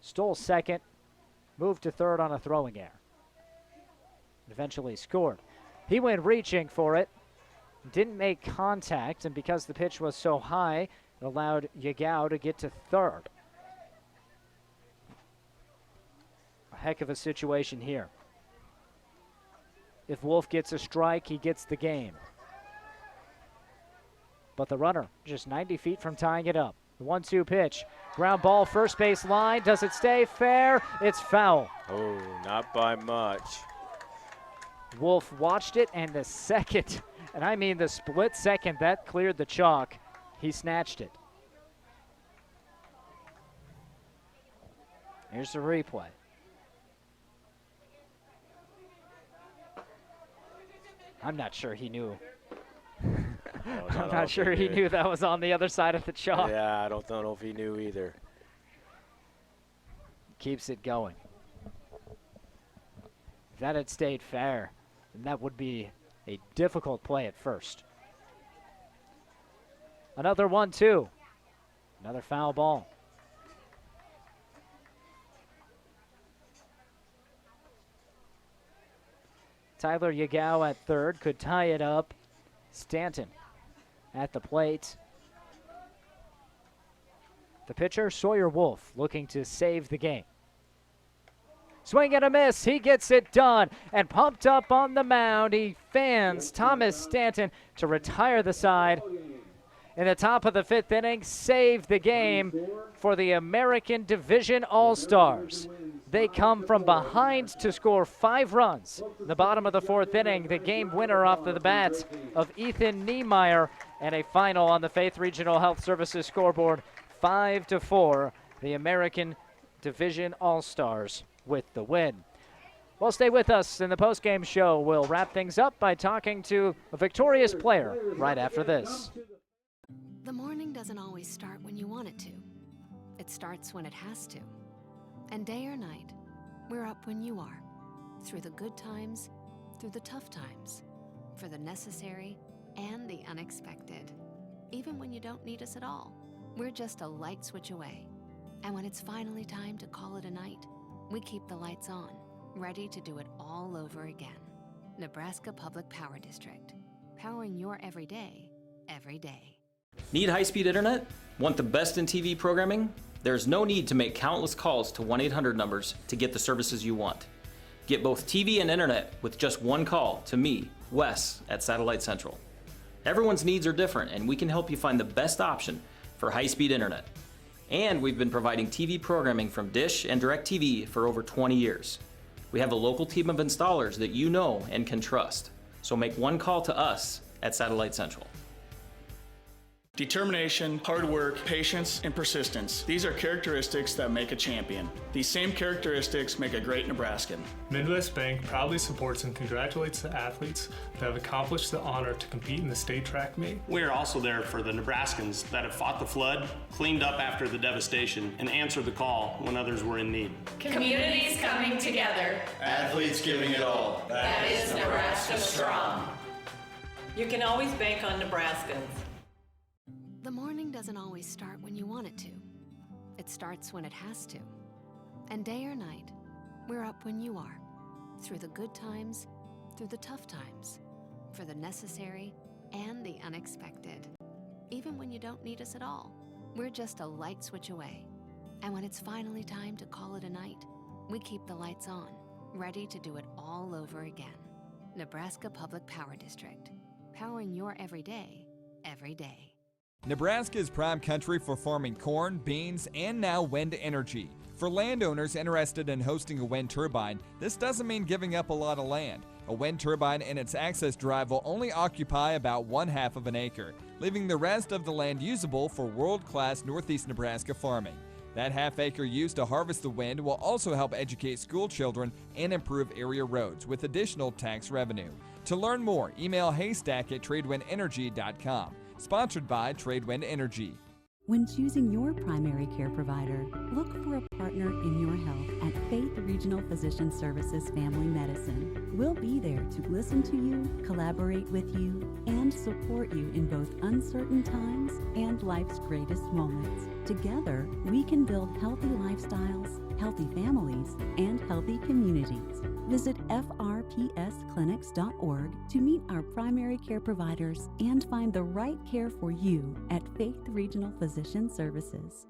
Stole second, moved to third on a throwing error. Eventually scored. He went reaching for it, didn't make contact, and because the pitch was so high, it allowed Yagao to get to third. A heck of a situation here. If Wolf gets a strike, he gets the game. But the runner just 90 feet from tying it up. The 1-2 pitch. Ground ball, first base line. Does it stay fair? It's foul. Oh, not by much. Wolf watched it, and the second, and I mean the split second that cleared the chalk, he snatched it. Here's the replay. I'm not sure he knew. I'm not sure he knew that was on the other side of the chalk. Yeah, I don't know if he knew either. Keeps it going. If that had stayed fair, then that would be a difficult play at first. Another 1-2. Another foul ball. Tyler Yagao at third could tie it up. Stanton at the plate. The pitcher, Sawyer Wolf, looking to save the game. Swing and a miss. He gets it done. And pumped up on the mound, he fans Thomas Stanton to retire the side. In the top of the 5th inning, saved the game for the American Division All-Stars. They come from behind to score 5 runs. In the bottom of the 4th inning, the game winner off the bat of Ethan Niemeyer, and a final on the Faith Regional Health Services scoreboard, 5-4. The American Division All-Stars with the win. Well, stay with us in the postgame show. We'll wrap things up by talking to a victorious player right after this. The morning doesn't always start when you want it to. It starts when it has to. And day or night, we're up when you are. Through the good times, through the tough times, for the necessary and the unexpected. Even when you don't need us at all, we're just a light switch away. And when it's finally time to call it a night, we keep the lights on, ready to do it all over again. Nebraska Public Power District, powering your everyday, every day. Need high-speed internet? Want the best in TV programming? There's no need to make countless calls to 1-800 numbers to get the services you want. Get both TV and internet with just one call to me, Wes, at Satellite Central. Everyone's needs are different, and we can help you find the best option for high-speed internet. And we've been providing TV programming from Dish and DirecTV for over 20 years. We have a local team of installers that you know and can trust. So make one call to us at Satellite Central. Determination, hard work, patience, and persistence. These are characteristics that make a champion. These same characteristics make a great Nebraskan. Midwest Bank proudly supports and congratulates the athletes that have accomplished the honor to compete in the state track meet. We are also there for the Nebraskans that have fought the flood, cleaned up after the devastation, and answered the call when others were in need. Communities coming together. Athletes giving it all. That is Nebraska strong. You can always bank on Nebraskans. The morning doesn't always start when you want it to. It starts when it has to. And day or night, we're up when you are. Through the good times, through the tough times, for the necessary and the unexpected. Even when you don't need us at all, we're just a light switch away. And when it's finally time to call it a night, we keep the lights on, ready to do it all over again. Nebraska Public Power District, powering your everyday, every day. Nebraska is prime country for farming corn, beans, and now wind energy. For landowners interested in hosting a wind turbine, this doesn't mean giving up a lot of land. A wind turbine and its access drive will only occupy about 1/2 of an acre, leaving the rest of the land usable for world-class Northeast Nebraska farming. That half-acre used to harvest the wind will also help educate school children and improve area roads with additional tax revenue. To learn more, email haystack@tradewindenergy.com. Sponsored by Tradewind Energy. When choosing your primary care provider, look for a partner in your health at Faith Regional Physician Services Family Medicine. We'll be there to listen to you, collaborate with you, and support you in both uncertain times and life's greatest moments. Together, we can build healthy lifestyles, healthy families, and healthy communities. Visit frpsclinics.org to meet our primary care providers and find the right care for you at Faith Regional Physician Services.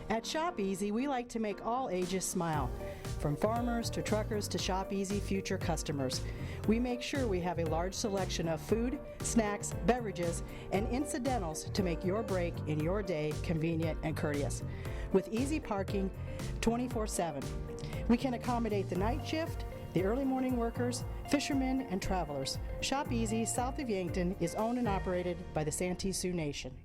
At Shop Easy, we like to make all ages smile. From farmers to truckers to Shop Easy future customers. We make sure we have a large selection of food, snacks, beverages, and incidentals to make your break in your day convenient and courteous. With easy parking 24/7. We can accommodate the night shift, the early morning workers, fishermen, and travelers. Shop Easy, south of Yankton, is owned and operated by the Santee Sioux Nation.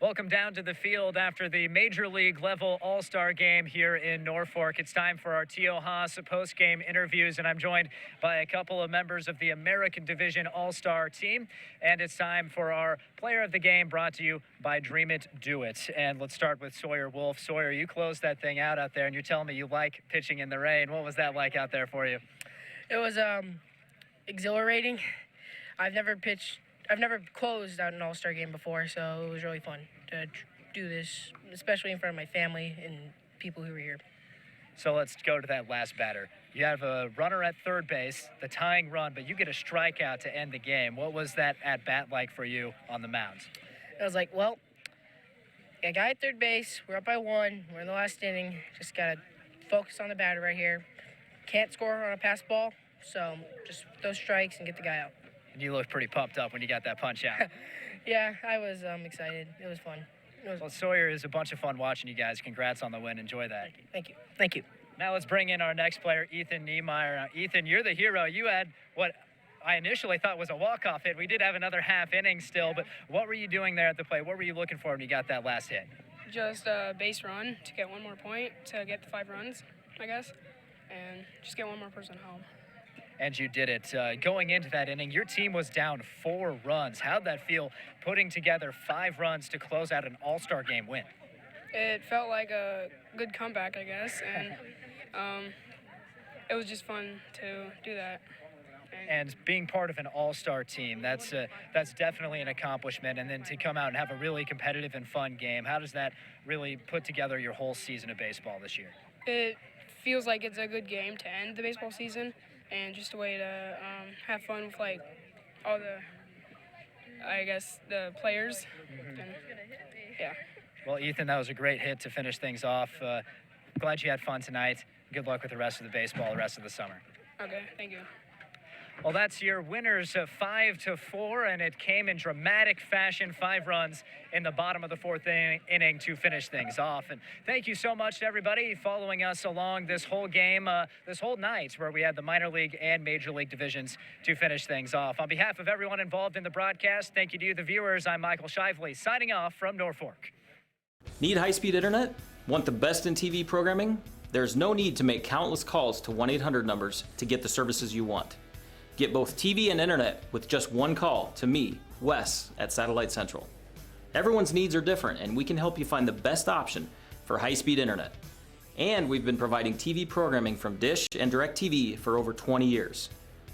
Welcome down to the field after the Major League level All-Star game here in Norfolk. It's time for our T.O. Haas post-game interviews, and I'm joined by a couple of members of the American Division All-Star team. And it's time for our Player of the Game, brought to you by Dream It, Do It. And let's start with Sawyer Wolf. Sawyer, you closed that thing out there, and you're telling me you like pitching in the rain. What was that like out there for you? It was exhilarating. I've never closed out an All-Star game before, so it was really fun to do this, especially in front of my family and people who were here. So let's go to that last batter. You have a runner at third base, the tying run, but you get a strikeout to end the game. What was that at-bat like for you on the mound? I was like, well, a guy at third base, we're up by 1, we're in the last inning, just got to focus on the batter right here. Can't score on a pass ball, so just those strikes and get the guy out. And you looked pretty pumped up when you got that punch out. Yeah, I was excited. It was fun. Well, Sawyer, is a bunch of fun watching you guys. Congrats on the win. Enjoy that. Thank you. Thank you. Now let's bring in our next player, Ethan Niemeyer. Ethan, you're the hero. You had what I initially thought was a walk-off hit. We did have another half inning still, but what were you doing there at the plate? What were you looking for when you got that last hit? Just a base run to get one more point, to get the 5 runs, I guess, and just get one more person home. And you did it. Going into that inning, your team was down 4 runs. How'd that feel, putting together 5 runs to close out an All-Star game win? It felt like a good comeback, I guess, and it was just fun to do that. And being part of an all-star team, that's definitely an accomplishment. And then to come out and have a really competitive and fun game, how does that really put together your whole season of baseball this year? It feels like it's a good game to end the baseball season, and just a way to have fun with like all the, I guess, the players. And, yeah. Well, Ethan, that was a great hit to finish things off. Glad you had fun tonight. Good luck with the rest of the baseball the rest of the summer. Okay, thank you. Well, that's your winners of 5-4, and it came in dramatic fashion. 5 runs in the bottom of the 4th inning to finish things off. And thank you so much to everybody following us along this whole game, this whole night, where we had the minor league and major league divisions to finish things off. On behalf of everyone involved in the broadcast, thank you to you, the viewers. I'm Michael Shively, signing off from Norfolk. Need high-speed internet? Want the best in TV programming? There's no need to make countless calls to 1-800 numbers to get the services you want. Get both TV and internet with just one call to me, Wes, at Satellite Central. Everyone's needs are different, and we can help you find the best option for high-speed internet. And we've been providing TV programming from Dish and DirecTV for over 20 years.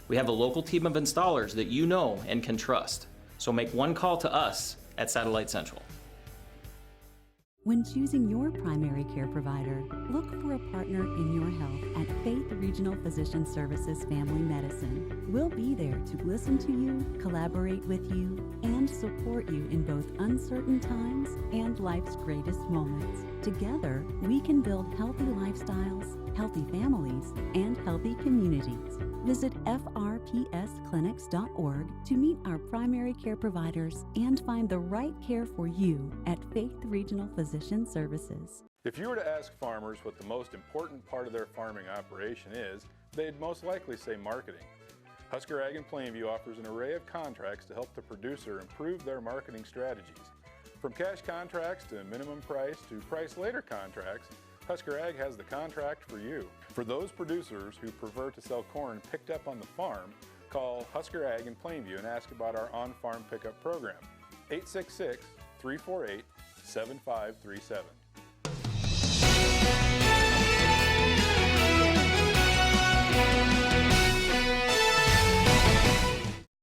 We have a local team of installers that you know and can trust. So make one call to us at Satellite Central. When choosing your primary care provider, look for a partner in your health at Faith Regional Physician Services Family Medicine. We'll be there to listen to you, collaborate with you, and support you in both uncertain times and life's greatest moments. Together, we can build healthy lifestyles, healthy families, and healthy communities. Visit frpsclinics.org to meet our primary care providers and find the right care for you at Faith Regional Physician Services. If you were to ask farmers what the most important part of their farming operation is, they'd most likely say marketing. Husker Ag in Plainview offers an array of contracts to help the producer improve their marketing strategies. From cash contracts to minimum price to price later contracts, Husker Ag has the contract for you. For those producers who prefer to sell corn picked up on the farm, call Husker Ag in Plainview and ask about our on-farm pickup program. 866-348-7537.